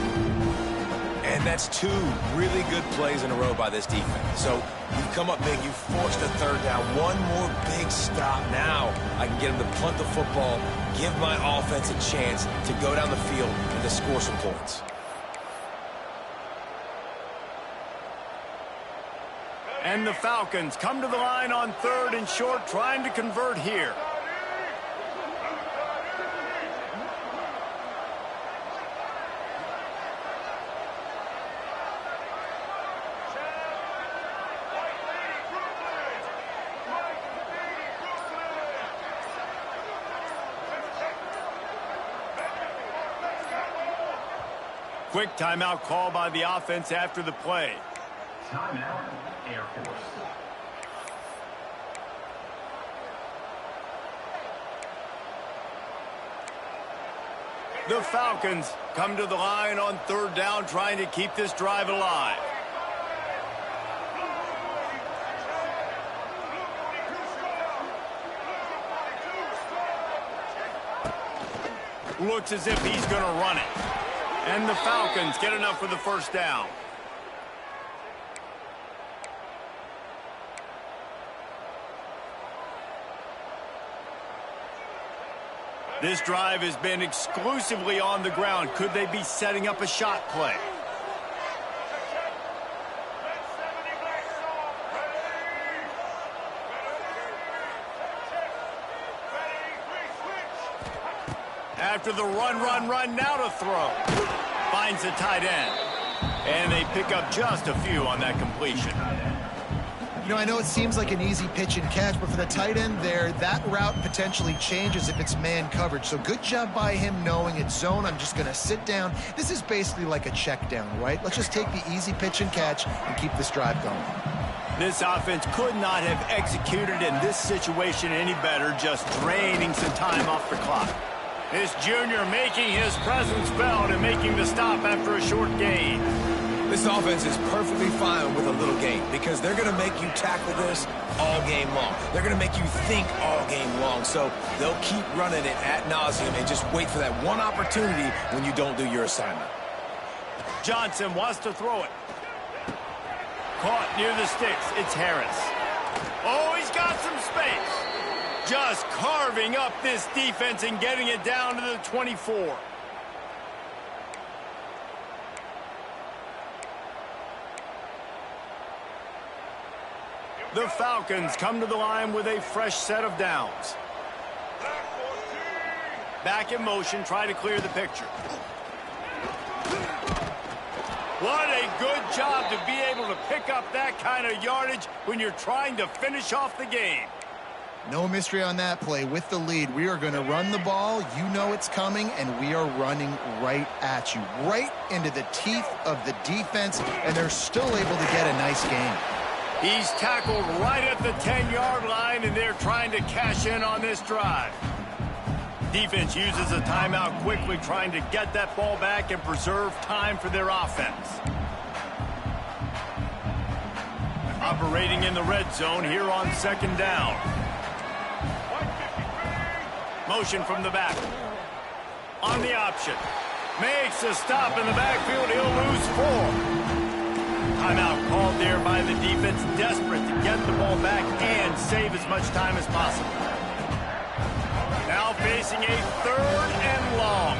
And that's 2 really good plays in a row by this defense. So you've come up big, you've forced a third down. One more big stop. Now I can get him to punt the football, give my offense a chance to go down the field and to score some points. And the Falcons come to the line on 3rd and short, trying to convert here. Quick timeout call by the offense after the play. Timeout, Air Force. The Falcons come to the line on 3rd down, trying to keep this drive alive. Looks as if he's going to run it. And the Falcons get enough for the first down. This drive has been exclusively on the ground. Could they be setting up a shot play? After the run, now to throw. Finds the tight end. And they pick up just a few on that completion. You know, I know it seems like an easy pitch and catch, but for the tight end there, that route potentially changes if it's man coverage. So good job by him knowing it's zone. I'm just going to sit down. This is basically like a check down, right? Let's just take the easy pitch and catch and keep this drive going. This offense could not have executed in this situation any better, just draining some time off the clock. This junior making his presence felt and making the stop after a short gain. This offense is perfectly fine with a little game because they're going to make you tackle this all game long. They're going to make you think all game long. So they'll keep running it ad nauseum and just wait for that one opportunity when you don't do your assignment. Johnson wants to throw it. Caught near the sticks. It's Harris. Oh, he's got some space. Just carving up this defense and getting it down to the 24. The Falcons come to the line with a fresh set of downs. Back in motion, try to clear the picture. What a good job to be able to pick up that kind of yardage when you're trying to finish off the game. No mystery on that play. With the lead, we are going to run the ball. You know it's coming, and we are running right at you, right into the teeth of the defense, and they're still able to get a nice gain. He's tackled right at the 10-yard line, and they're trying to cash in on this drive. Defense uses a timeout quickly, trying to get that ball back and preserve time for their offense. Operating in the red zone here on second down. Motion from the back. On the option. Makes a stop in the backfield. He'll lose 4. Timeout called there by the defense, desperate to get the ball back and save as much time as possible. Now facing a 3rd and long.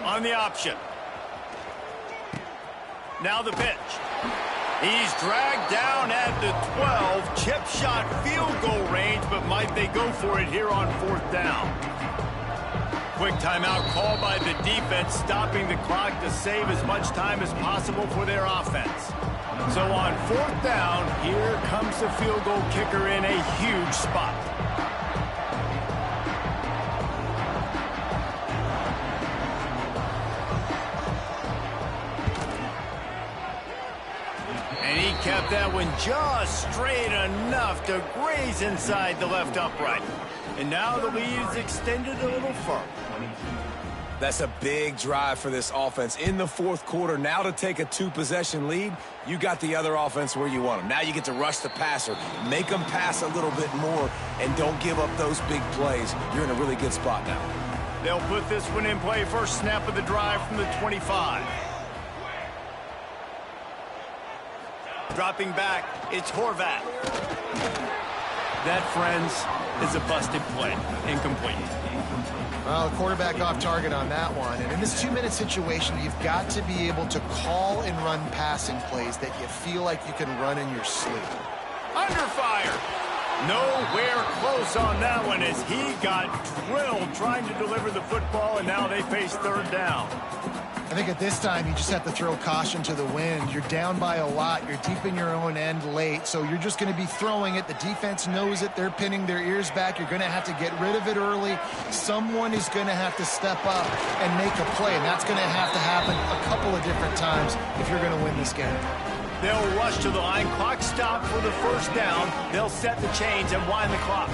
On the option. Now the pitch. He's dragged down at the 12. Chip shot field goal range, but might they go for it here on 4th down? Quick timeout called by the defense, stopping the clock to save as much time as possible for their offense. So on 4th down, here comes the field goal kicker in a huge spot. And he kept that one just straight enough to graze inside the left upright. And now the lead is extended a little further. That's a big drive for this offense in the 4th quarter. Now to take a 2-possession lead, you got the other offense where you want them. Now you get to rush the passer, make them pass a little bit more, and don't give up those big plays. You're in a really good spot now. They'll put this one in play. First snap of the drive from the 25. Dropping back, it's Horvat. That, friends, is a busted play. Incomplete. Well, the quarterback off target on that one. And in this 2-minute situation, you've got to be able to call and run passing plays that you feel like you can run in your sleep. Under fire. Nowhere close on that one as he got drilled trying to deliver the football, and now they face 3rd down. I think at this time, you just have to throw caution to the wind. You're down by a lot. You're deep in your own end late, so you're just going to be throwing it. The defense knows it. They're pinning their ears back. You're going to have to get rid of it early. Someone is going to have to step up and make a play, and that's going to have to happen a couple of different times if you're going to win this game. They'll rush to the line. Clock stop for the 1st down. They'll set the chains and wind the clock.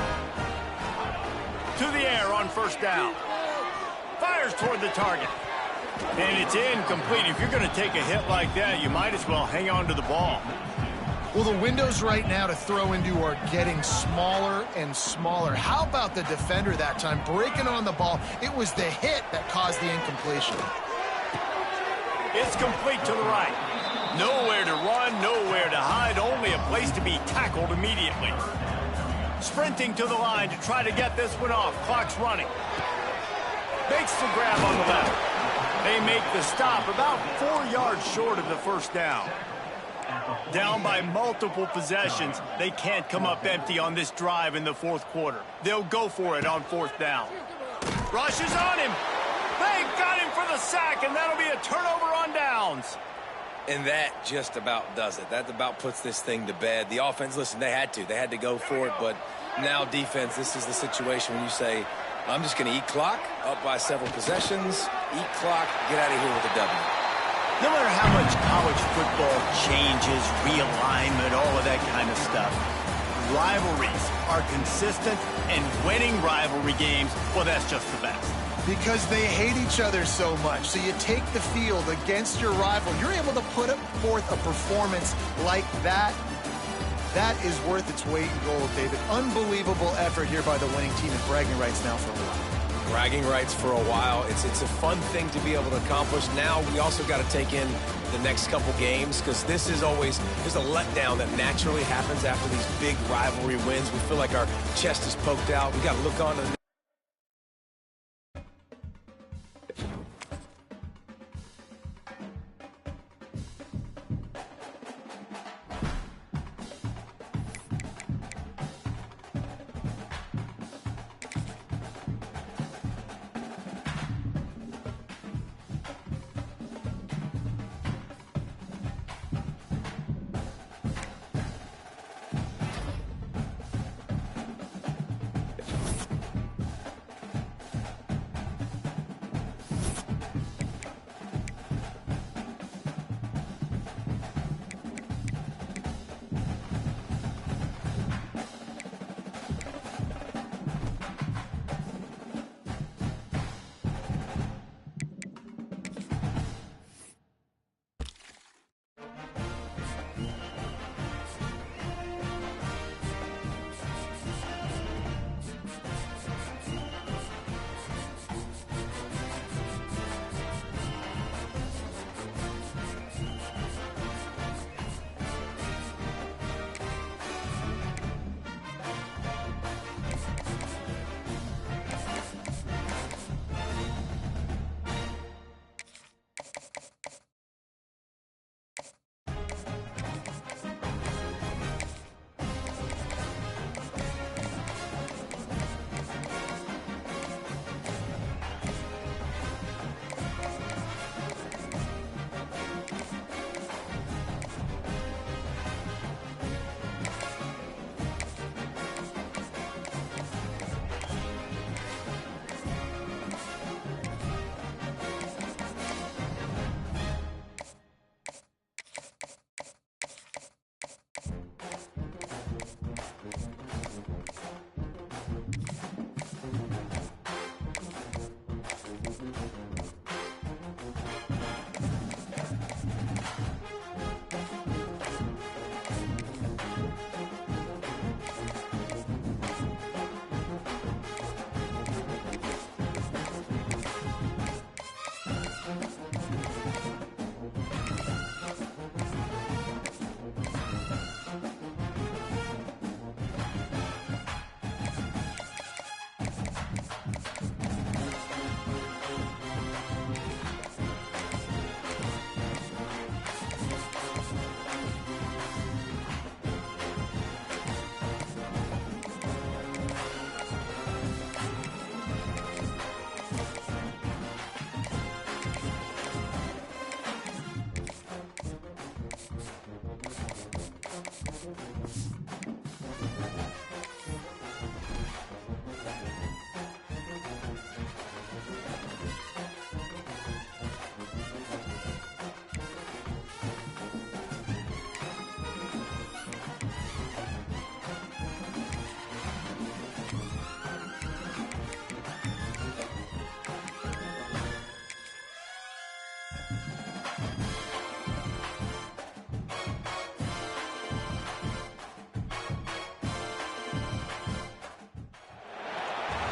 To the air on 1st down. Fires toward the target. And it's incomplete. If you're going to take a hit like that, you might as well hang on to the ball. Well, the windows right now to throw into are getting smaller and smaller. How about the defender that time breaking on the ball? It was the hit that caused the incompletion. It's complete to the right. Nowhere to run, nowhere to hide, only a place to be tackled immediately. Sprinting to the line to try to get this one off. Clock's running. Makes the grab on the left. They make the stop about 4 yards short of the first down. Down by multiple possessions, they can't come up empty on this drive in the fourth quarter. They'll go for it on fourth down. Rushes on him. They got him for the sack, and that'll be a turnover on downs. And that just about does it. That about puts this thing to bed. The offense, listen, they had to go for it, but now defense, this is the situation when you say, I'm just going to eat clock, up by several possessions, eat clock, get out of here with a W. No matter how much college football changes, realignment, all of that kind of stuff, rivalries are consistent, and winning rivalry games, well, that's just the best. Because they hate each other so much. So you take the field against your rival. You're able to put forth a performance like that. That is worth its weight in gold, David. Unbelievable effort here by the winning team, and bragging rights now for a while. Bragging rights for a while. It's a fun thing to be able to accomplish. Now we also got to take in the next couple games, because this is always, there's a letdown that naturally happens after these big rivalry wins. We feel like our chest is poked out. We got to look on to the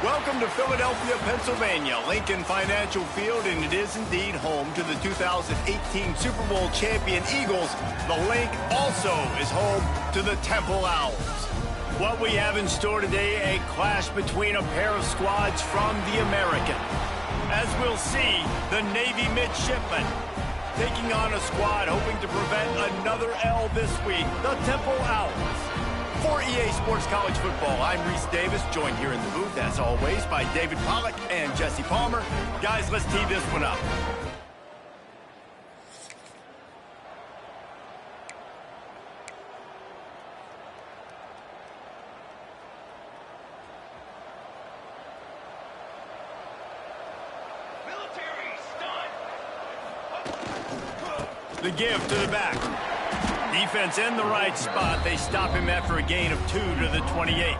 Welcome to Philadelphia, Pennsylvania, Lincoln Financial Field, and it is indeed home to the 2018 Super Bowl champion Eagles. The Link also is home to the Temple Owls. What we have in store today, a clash between a pair of squads from the American. As we'll see, the Navy midshipmen taking on a squad hoping to prevent another L this week, the Temple Owls. For EA Sports College Football, I'm Reese Davis, joined here in the booth, as always, by David Pollack and Jesse Palmer. Guys, let's tee this one up. The give to the back. Defense in the right spot. They stop him after a gain of 2 to the 28.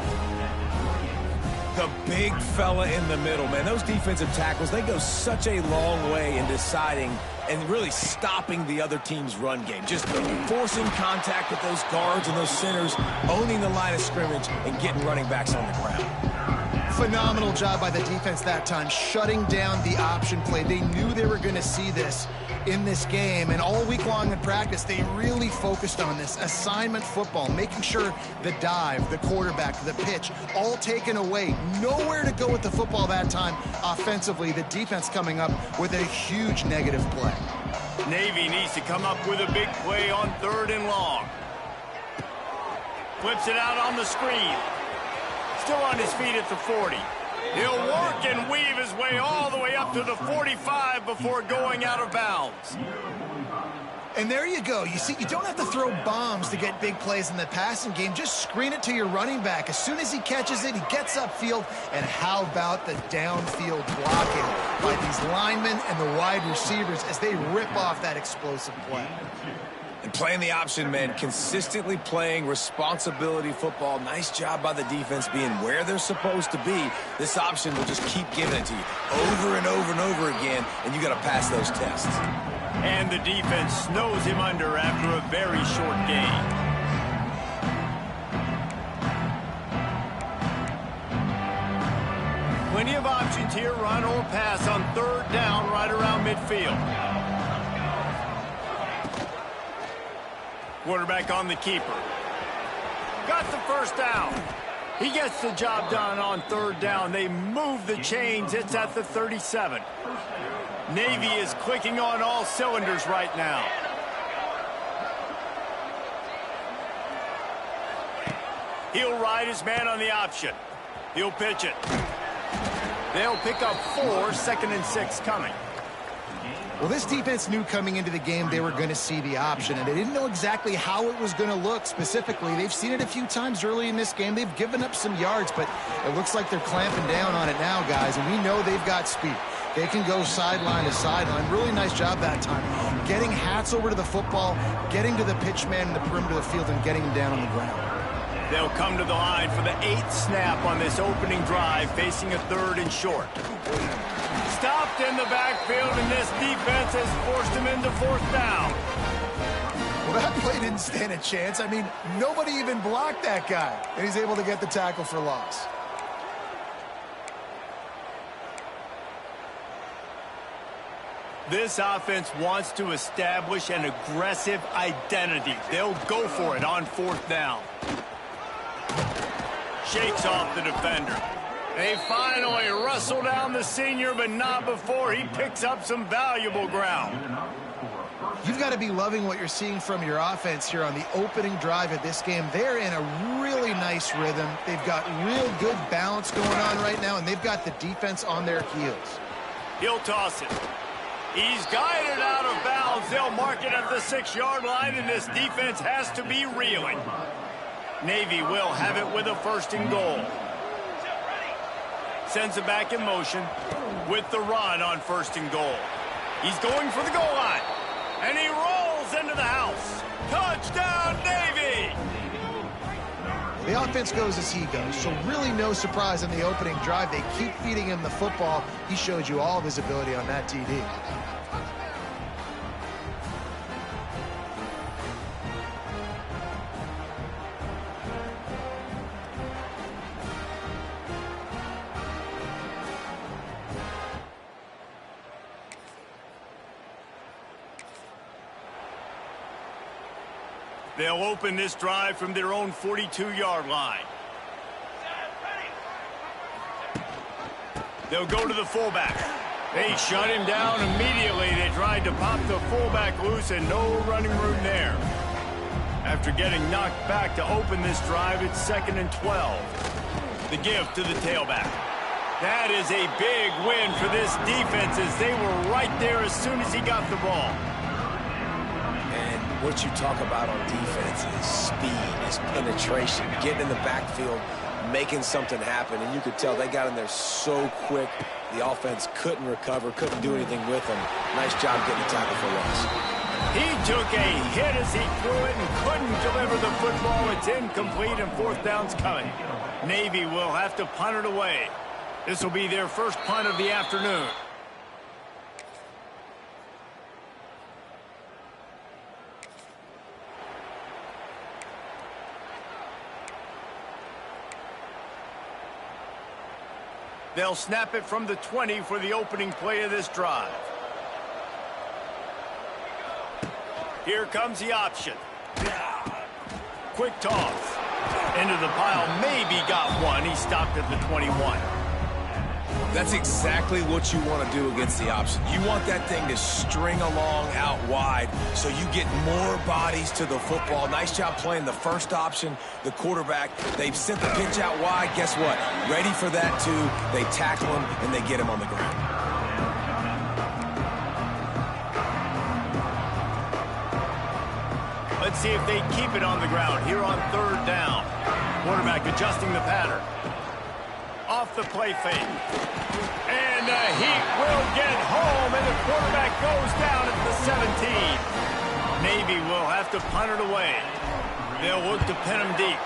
The big fella in the middle, man. Those defensive tackles, they go such a long way in deciding and really stopping the other team's run game. Just forcing contact with those guards and those centers, owning the line of scrimmage, and getting running backs on the ground. Phenomenal job by the defense that time, shutting down the option play. They knew they were going to see this in this game, and all week long in practice, they really focused on this assignment football, making sure the dive, the quarterback, the pitch, all taken away. Nowhere to go with the football that time offensively. The defense coming up with a huge negative play. Navy needs to come up with a big play on 3rd and long. Flips it out on the screen. Still on his feet at the 40. He'll work and weave his way all the way up to the 45 before going out of bounds. And there you go. You see, you don't have to throw bombs to get big plays in the passing game. Just screen it to your running back. As soon as he catches it, he gets upfield. And how about the downfield blocking by these linemen and the wide receivers as they rip off that explosive play. And playing the option, man, consistently playing responsibility football. Nice job by the defense being where they're supposed to be. This option will just keep giving it to you over and over and over again, and you got to pass those tests. And the defense snows him under after a very short gain. Plenty of options here, run or pass on 3rd down right around midfield. Quarterback on the keeper. Got the first down. He gets the job done on 3rd down. They move the chains. It's at the 37. Navy is clicking on all cylinders right now. He'll ride his man on the option. He'll pitch it. They'll pick up 4, 2nd and 6 coming. Well, this defense knew coming into the game they were going to see the option, and they didn't know exactly how it was going to look specifically. They've seen it a few times early in this game. They've given up some yards, but it looks like they're clamping down on it now, guys, and we know they've got speed. They can go sideline to sideline. Really nice job that time. Getting Hats over to the football, getting to the pitch man in the perimeter of the field, and getting him down on the ground. They'll come to the line for the 8th snap on this opening drive, facing a 3rd and short. Stopped in the backfield, and this defense has forced him into 4th down. Well, that play didn't stand a chance. I mean, nobody even blocked that guy, and he's able to get the tackle for loss. This offense wants to establish an aggressive identity. They'll go for it on 4th down. Shakes off the defender. They finally wrestle down the senior, but not before he picks up some valuable ground. You've got to be loving what you're seeing from your offense here on the opening drive of this game. They're in a really nice rhythm. They've got real good balance going on right now, and they've got the defense on their heels. He'll toss it. He's guided out of bounds. They'll mark it at the 6-yard line, and this defense has to be reeling. Navy will have it with a 1st and goal. Sends it back in motion with the run on 1st and goal. He's going for the goal line, and he rolls into the house. Touchdown, Navy! The offense goes as he goes, so really no surprise in the opening drive. They keep feeding him the football. He showed you all of his ability on that TD. They'll open this drive from their own 42-yard line. They'll go to the fullback. They shut him down immediately. They tried to pop the fullback loose and no running room there. After getting knocked back to open this drive, it's 2nd and 12. The give to the tailback. That is a big win for this defense as they were right there as soon as he got the ball. And what you talk about on defense is speed, is penetration, getting in the backfield, making something happen. And you could tell they got in there so quick, the offense couldn't recover, couldn't do anything with them. Nice job getting the tackle for loss. He took a hit as he threw it and couldn't deliver the football. It's incomplete and 4th down's coming. Navy will have to punt it away. This will be their first punt of the afternoon. They'll snap it from the 20 for the opening play of this drive. Here comes the option. Quick toss. Into the pile, maybe got one. He stopped at the 21. That's exactly what you want to do against the option. You want that thing to string along out wide so you get more bodies to the football. Nice job playing the first option, the quarterback. They've sent the pitch out wide. Guess what? Ready for that, too. They tackle him, and they get him on the ground. Let's see if they keep it on the ground here on 3rd down. Quarterback adjusting the pattern. Off the play fake. And the Heat will get home, and the quarterback goes down at the 17. Navy will have to punt it away. They'll look to pin him deep.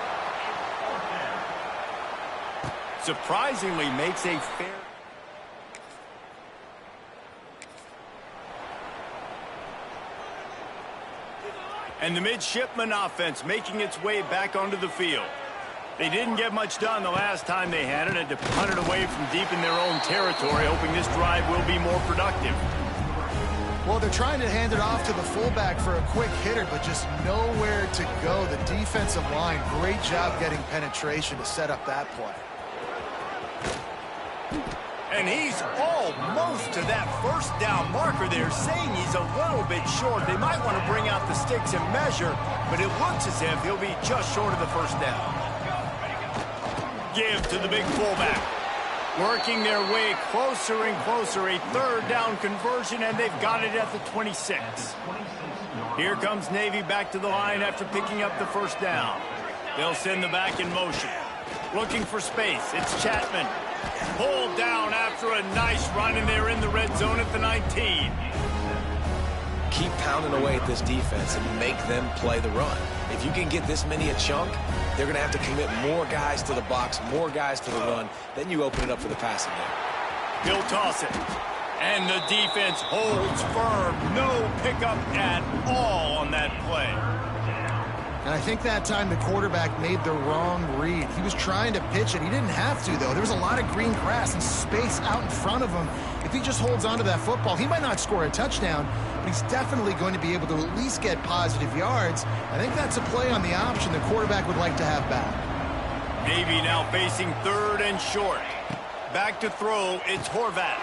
Surprisingly makes a fair... And the midshipman offense making its way back onto the field. They didn't get much done the last time they had it, and to punt it away from deep in their own territory, hoping this drive will be more productive. Well, they're trying to hand it off to the fullback for a quick hitter, but just nowhere to go. The defensive line, great job getting penetration to set up that play. And he's almost to that 1st down marker. They're saying he's a little bit short. They might want to bring out the sticks and measure, but it looks as if he'll be just short of the 1st down. Give to the big fullback. Working their way closer and closer. A 3rd down conversion, and they've got it at the 26. Here comes Navy back to the line after picking up the 1st down. They'll send the back in motion. Looking for space. It's Chapman. Pulled down after a nice run, and they're in the red zone at the 19. Keep pounding away at this defense and make them play the run. If you can get this many a chunk, they're going to have to commit more guys to the box, more guys to the run. Then you open it up for the passing game. He'll toss it. And the defense holds firm. No pickup at all on that play. And I think that time the quarterback made the wrong read. He was trying to pitch it. He didn't have to, though. There was a lot of green grass and space out in front of him. If he just holds onto that football, he might not score a touchdown, but he's definitely going to be able to at least get positive yards. I think that's a play on the option the quarterback would like to have back. Navy now facing 3rd and short. Back to throw, it's Horvat.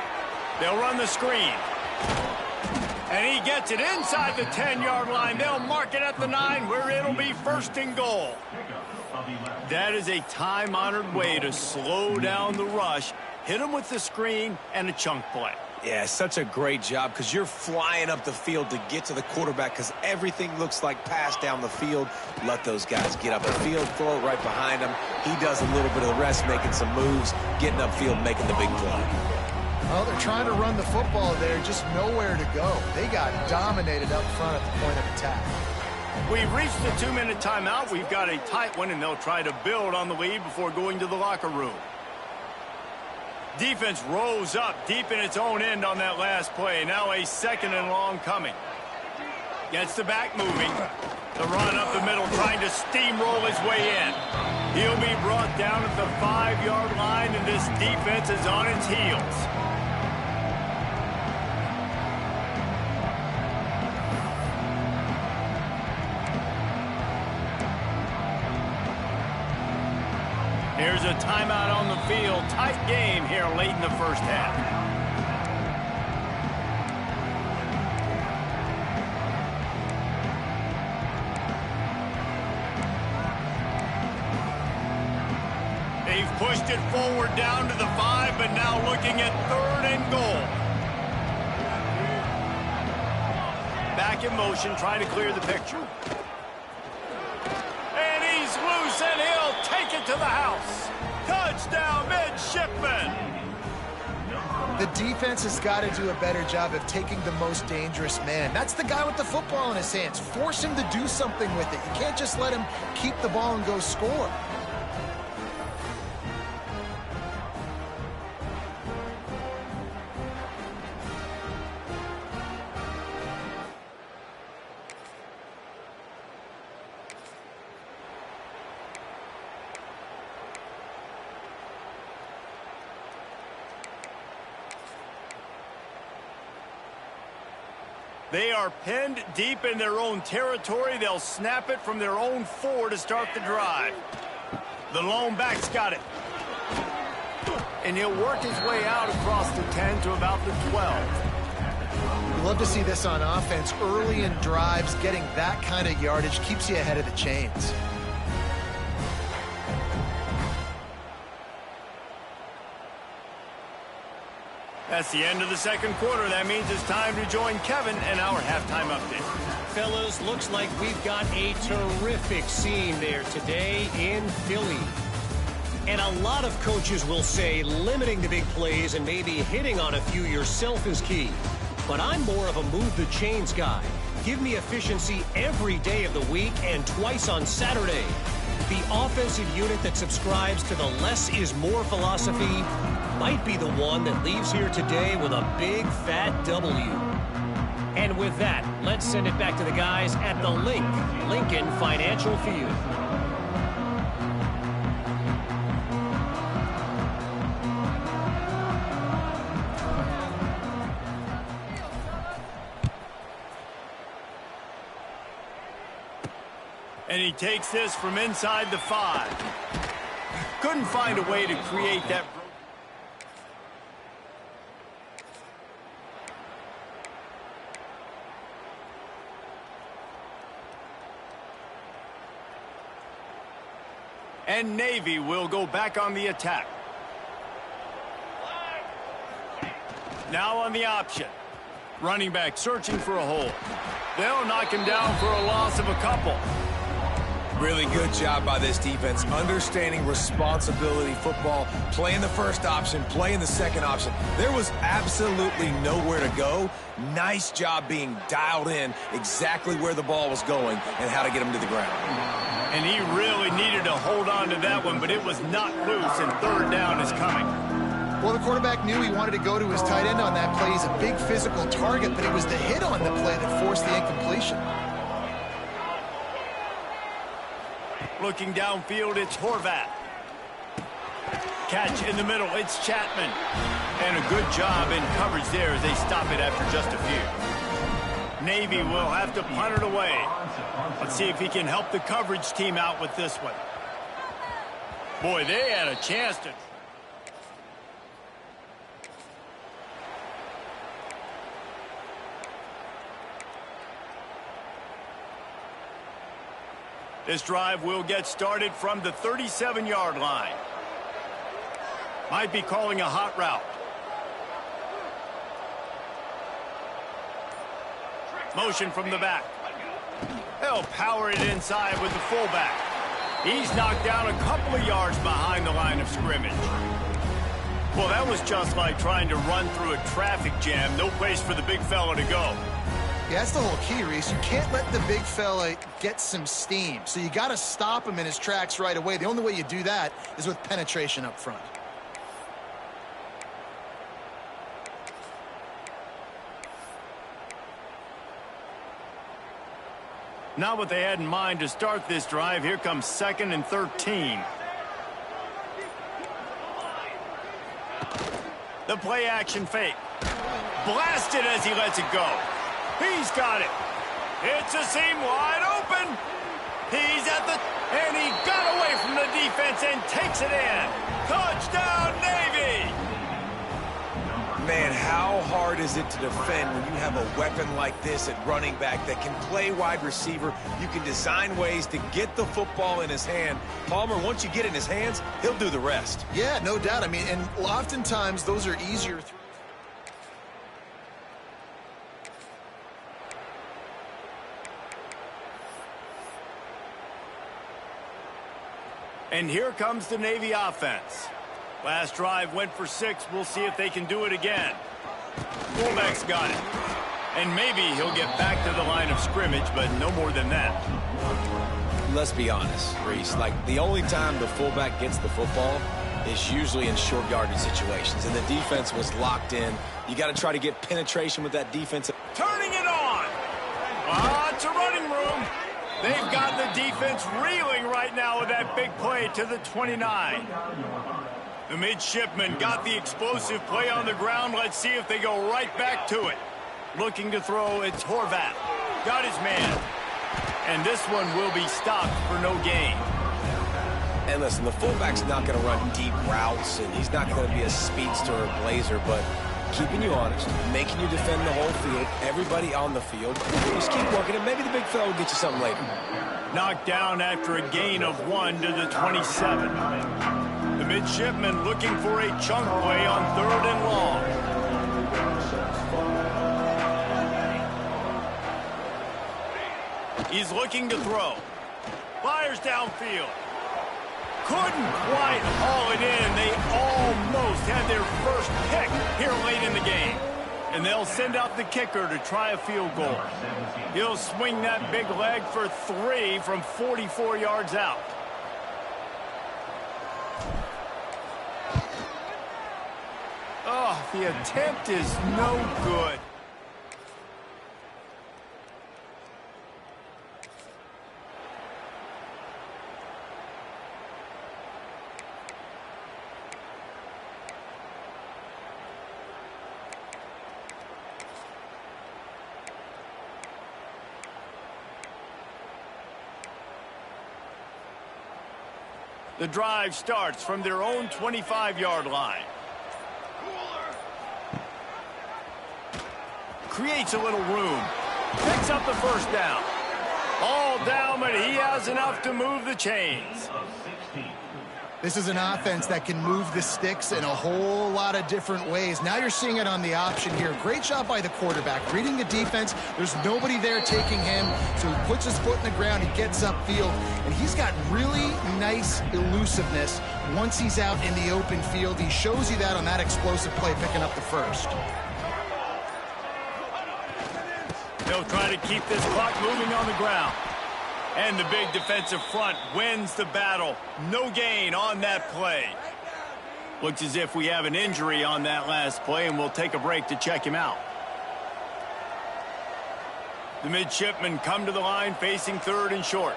They'll run the screen. And he gets it inside the 10-yard line. They'll mark it at the 9, where it'll be 1st and goal. That is a time-honored way to slow down the rush, hit them with the screen, and a chunk play. Yeah, such a great job because you're flying up the field to get to the quarterback because everything looks like pass down the field. Let those guys get up the field, throw it right behind him. He does a little bit of the rest, making some moves, getting upfield, making the big play. Well, they're trying to run the football there, just nowhere to go. They got dominated up front at the point of attack. We've reached the 2-minute timeout. We've got a tight one, and they'll try to build on the lead before going to the locker room. Defense rose up deep in its own end on that last play. Now a 2nd and long coming. Gets the back moving. The run up the middle, trying to steamroll his way in. He'll be brought down at the 5-yard line, and this defense is on its heels. Here's a timeout on the field. Tight game here late in the 1st half. Pushed it forward down to the 5, but now looking at 3rd and goal. Back in motion, trying to clear the picture. And he's loose, and he'll take it to the house. Touchdown, Midshipman. The defense has got to do a better job of taking the most dangerous man. That's the guy with the football in his hands. Force him to do something with it. You can't just let him keep the ball and go score. They are pinned deep in their own territory. They'll snap it from their own 4 to start the drive. The lone back's got it. And he'll work his way out across the 10 to about the 12. You love to see this on offense. Early in drives, getting that kind of yardage keeps you ahead of the chains. That's the end of the second quarter. That means it's time to join Kevin and our halftime update. Fellas, looks like we've got a terrific scene there today in Philly. And a lot of coaches will say limiting the big plays and maybe hitting on a few yourself is key. But I'm more of a move the chains guy. Give me efficiency every day of the week and twice on Saturday. The offensive unit that subscribes to the less is more philosophy might be the one that leaves here today with a big fat W. And with that, let's send it back to the guys at the Lincoln Financial Field. And he takes this from inside the 5. Couldn't find a way to create that. And Navy will go back on the attack. Now on the option. Running back searching for a hole. They'll knock him down for a loss of a couple. Really good job by this defense, understanding responsibility football, playing the first option, playing the second option. There was absolutely nowhere to go. Nice job being dialed in exactly where the ball was going and how to get him to the ground. And he really needed to hold on to that one, but it was not loose, and 3rd down is coming. Well, the quarterback knew he wanted to go to his tight end on that play. He's a big physical target, but it was the hit on the play that forced the incompletion. Looking downfield, it's Horvath. Catch in the middle, it's Chapman. And a good job in coverage there as they stop it after just a few. Navy will have to punt it away. Let's see if he can help the coverage team out with this one. Boy, they had a chance to... This drive will get started from the 37-yard line. Might be calling a hot route. Motion from the back. They'll power it inside with the fullback. He's knocked down a couple of yards behind the line of scrimmage. Well, that was just like trying to run through a traffic jam. No place for the big fella to go. Yeah, that's the whole key, Reese. You can't let the big fella get some steam. So you got to stop him in his tracks right away. The only way you do that is with penetration up front. Not what they had in mind to start this drive. Here comes 2nd and 13. The play action fake. Blasted as he lets it go. He's got it. It's a seam wide open. He's at the... And he got away from the defense and takes it in. Touchdown, Navy! Man, how hard is it to defend when you have a weapon like this at running back that can play wide receiver? You can design ways to get the football in his hand. Palmer, once you get it in his hands, he'll do the rest. Yeah, no doubt. I mean, and oftentimes those are easier. And here comes the Navy offense. Last drive went for 6. We'll see if they can do it again. Fullback's got it. And maybe he'll get back to the line of scrimmage, but no more than that. Let's be honest, Reese. Like, the only time the fullback gets the football is usually in short yardage situations. And the defense was locked in. You got to try to get penetration with that defense. Turning it on. It's a running room. They've got the defense reeling right now with that big play to the 29. The midshipmen got the explosive play on the ground. Let's see if they go right back to it. Looking to throw, it's Horvath. Got his man. And this one will be stopped for no gain. And listen, the fullback's not going to run deep routes, and he's not going to be a speedster or blazer, but keeping you honest, making you defend the whole field, everybody on the field. Just keep working, and maybe the big fella will get you something later. Knocked down after a gain of 1 to the 27. The midshipmen looking for a chunk play on 3rd and long. He's looking to throw. Fires downfield. Couldn't quite haul it in. They almost had their first pick here late in the game. And they'll send out the kicker to try a field goal. He'll swing that big leg for 3 from 44 yards out. Oh, the attempt is no good. The drive starts from their own 25-yard line. Creates a little room. Picks up the first down. All down, but he has enough to move the chains. This is an offense that can move the sticks in a whole lot of different ways. Now you're seeing it on the option here. Great job by the quarterback. Reading the defense, there's nobody there taking him, so he puts his foot in the ground, he gets upfield, and he's got really nice elusiveness once he's out in the open field. He shows you that on that explosive play, picking up the first. They'll try to keep this clock moving on the ground. And the big defensive front wins the battle. No gain on that play. Looks as if we have an injury on that last play, and we'll take a break to check him out. The midshipmen come to the line facing 3rd and short.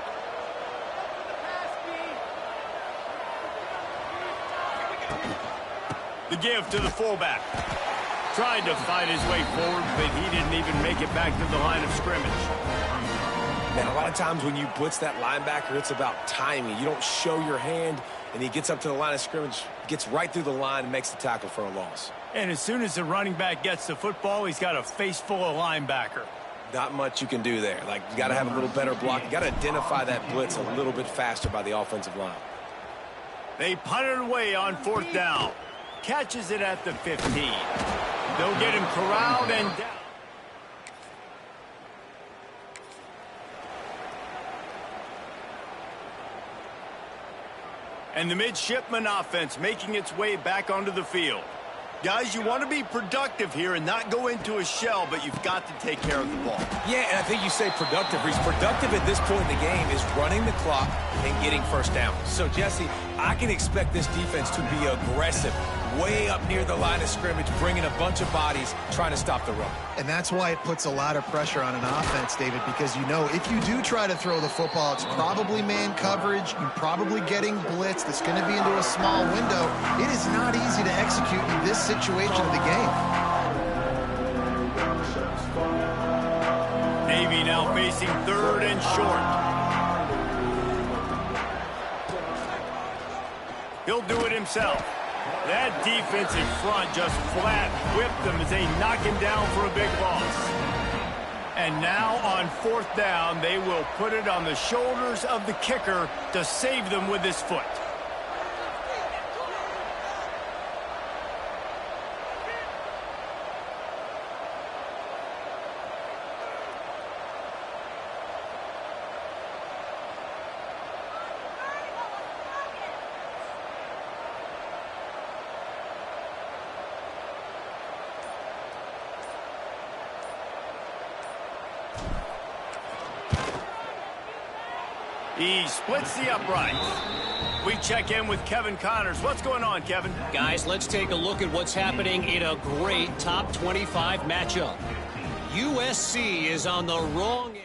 The give to the fullback. Tried to fight his way forward, but he didn't even make it back to the line of scrimmage. Man, a lot of times when you blitz that linebacker, it's about timing. You don't show your hand, and he gets up to the line of scrimmage, gets right through the line, and makes the tackle for a loss. And as soon as the running back gets the football, he's got a face full of linebacker. Not much you can do there. Like, you got to have a little better block. You got to identify that blitz a little bit faster by the offensive line. They punt it away on 4th down. Catches it at the 15. They'll get him corralled and down. And the midshipman offense making its way back onto the field. Guys, you want to be productive here and not go into a shell, but you've got to take care of the ball. Yeah, and I think you say productive, Reese. Productive at this point in the game is running the clock and getting first down. So, Jesse, I can expect this defense to be aggressive, way up near the line of scrimmage, bringing a bunch of bodies, trying to stop the run. And that's why it puts a lot of pressure on an offense, David, because you know if you do try to throw the football, it's probably man coverage, you're probably getting blitz, that's going to be into a small window. It is not easy to execute in this situation of the game. Navy now facing 3rd and short. He'll do it himself. That defense in front just flat whipped them as they knock him down for a big loss. And now on 4th down, they will put it on the shoulders of the kicker to save them with his foot. He splits the uprights. We check in with Kevin Connors. What's going on, Kevin? Guys, let's take a look at what's happening in a great top 25 matchup. USC is on the wrong end.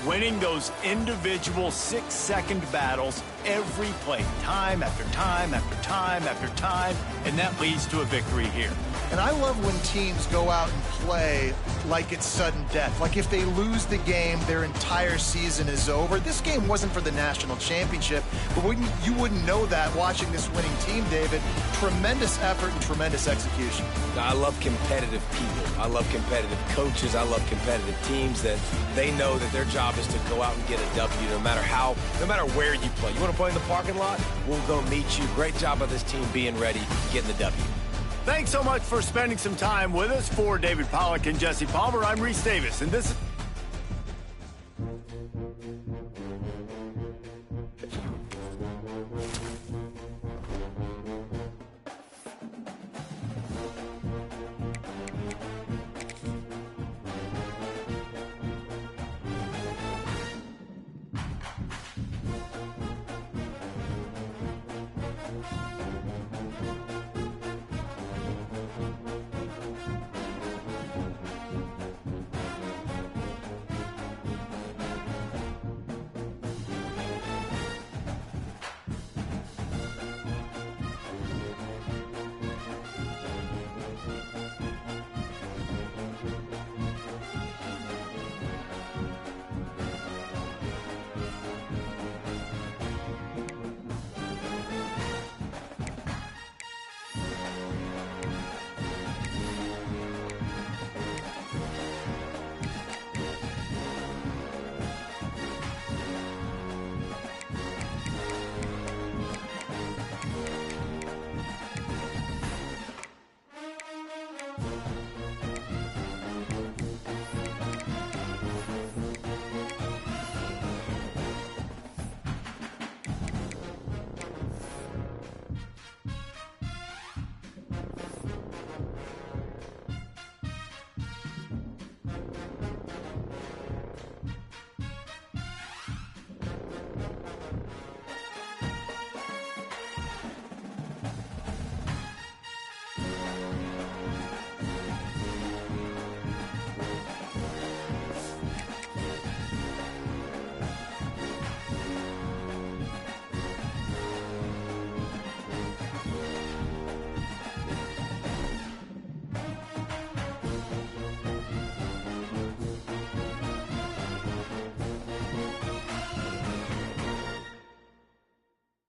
Winning those individual 6-second battles every play, time after time after time after time, and that leads to a victory here. And I love when teams go out and play like it's sudden death. Like if they lose the game, their entire season is over. This game wasn't for the national championship, but you wouldn't know that watching this winning team, David. Tremendous effort and tremendous execution. I love competitive people. I love competitive coaches. I love competitive teams that they know that their job is to go out and get a W no matter where you play. You want to play in the parking lot? We'll go meet you. Great job of this team being ready, getting the W. Thanks so much for spending some time with us. For David Pollack and Jesse Palmer, I'm Reese Davis, and this is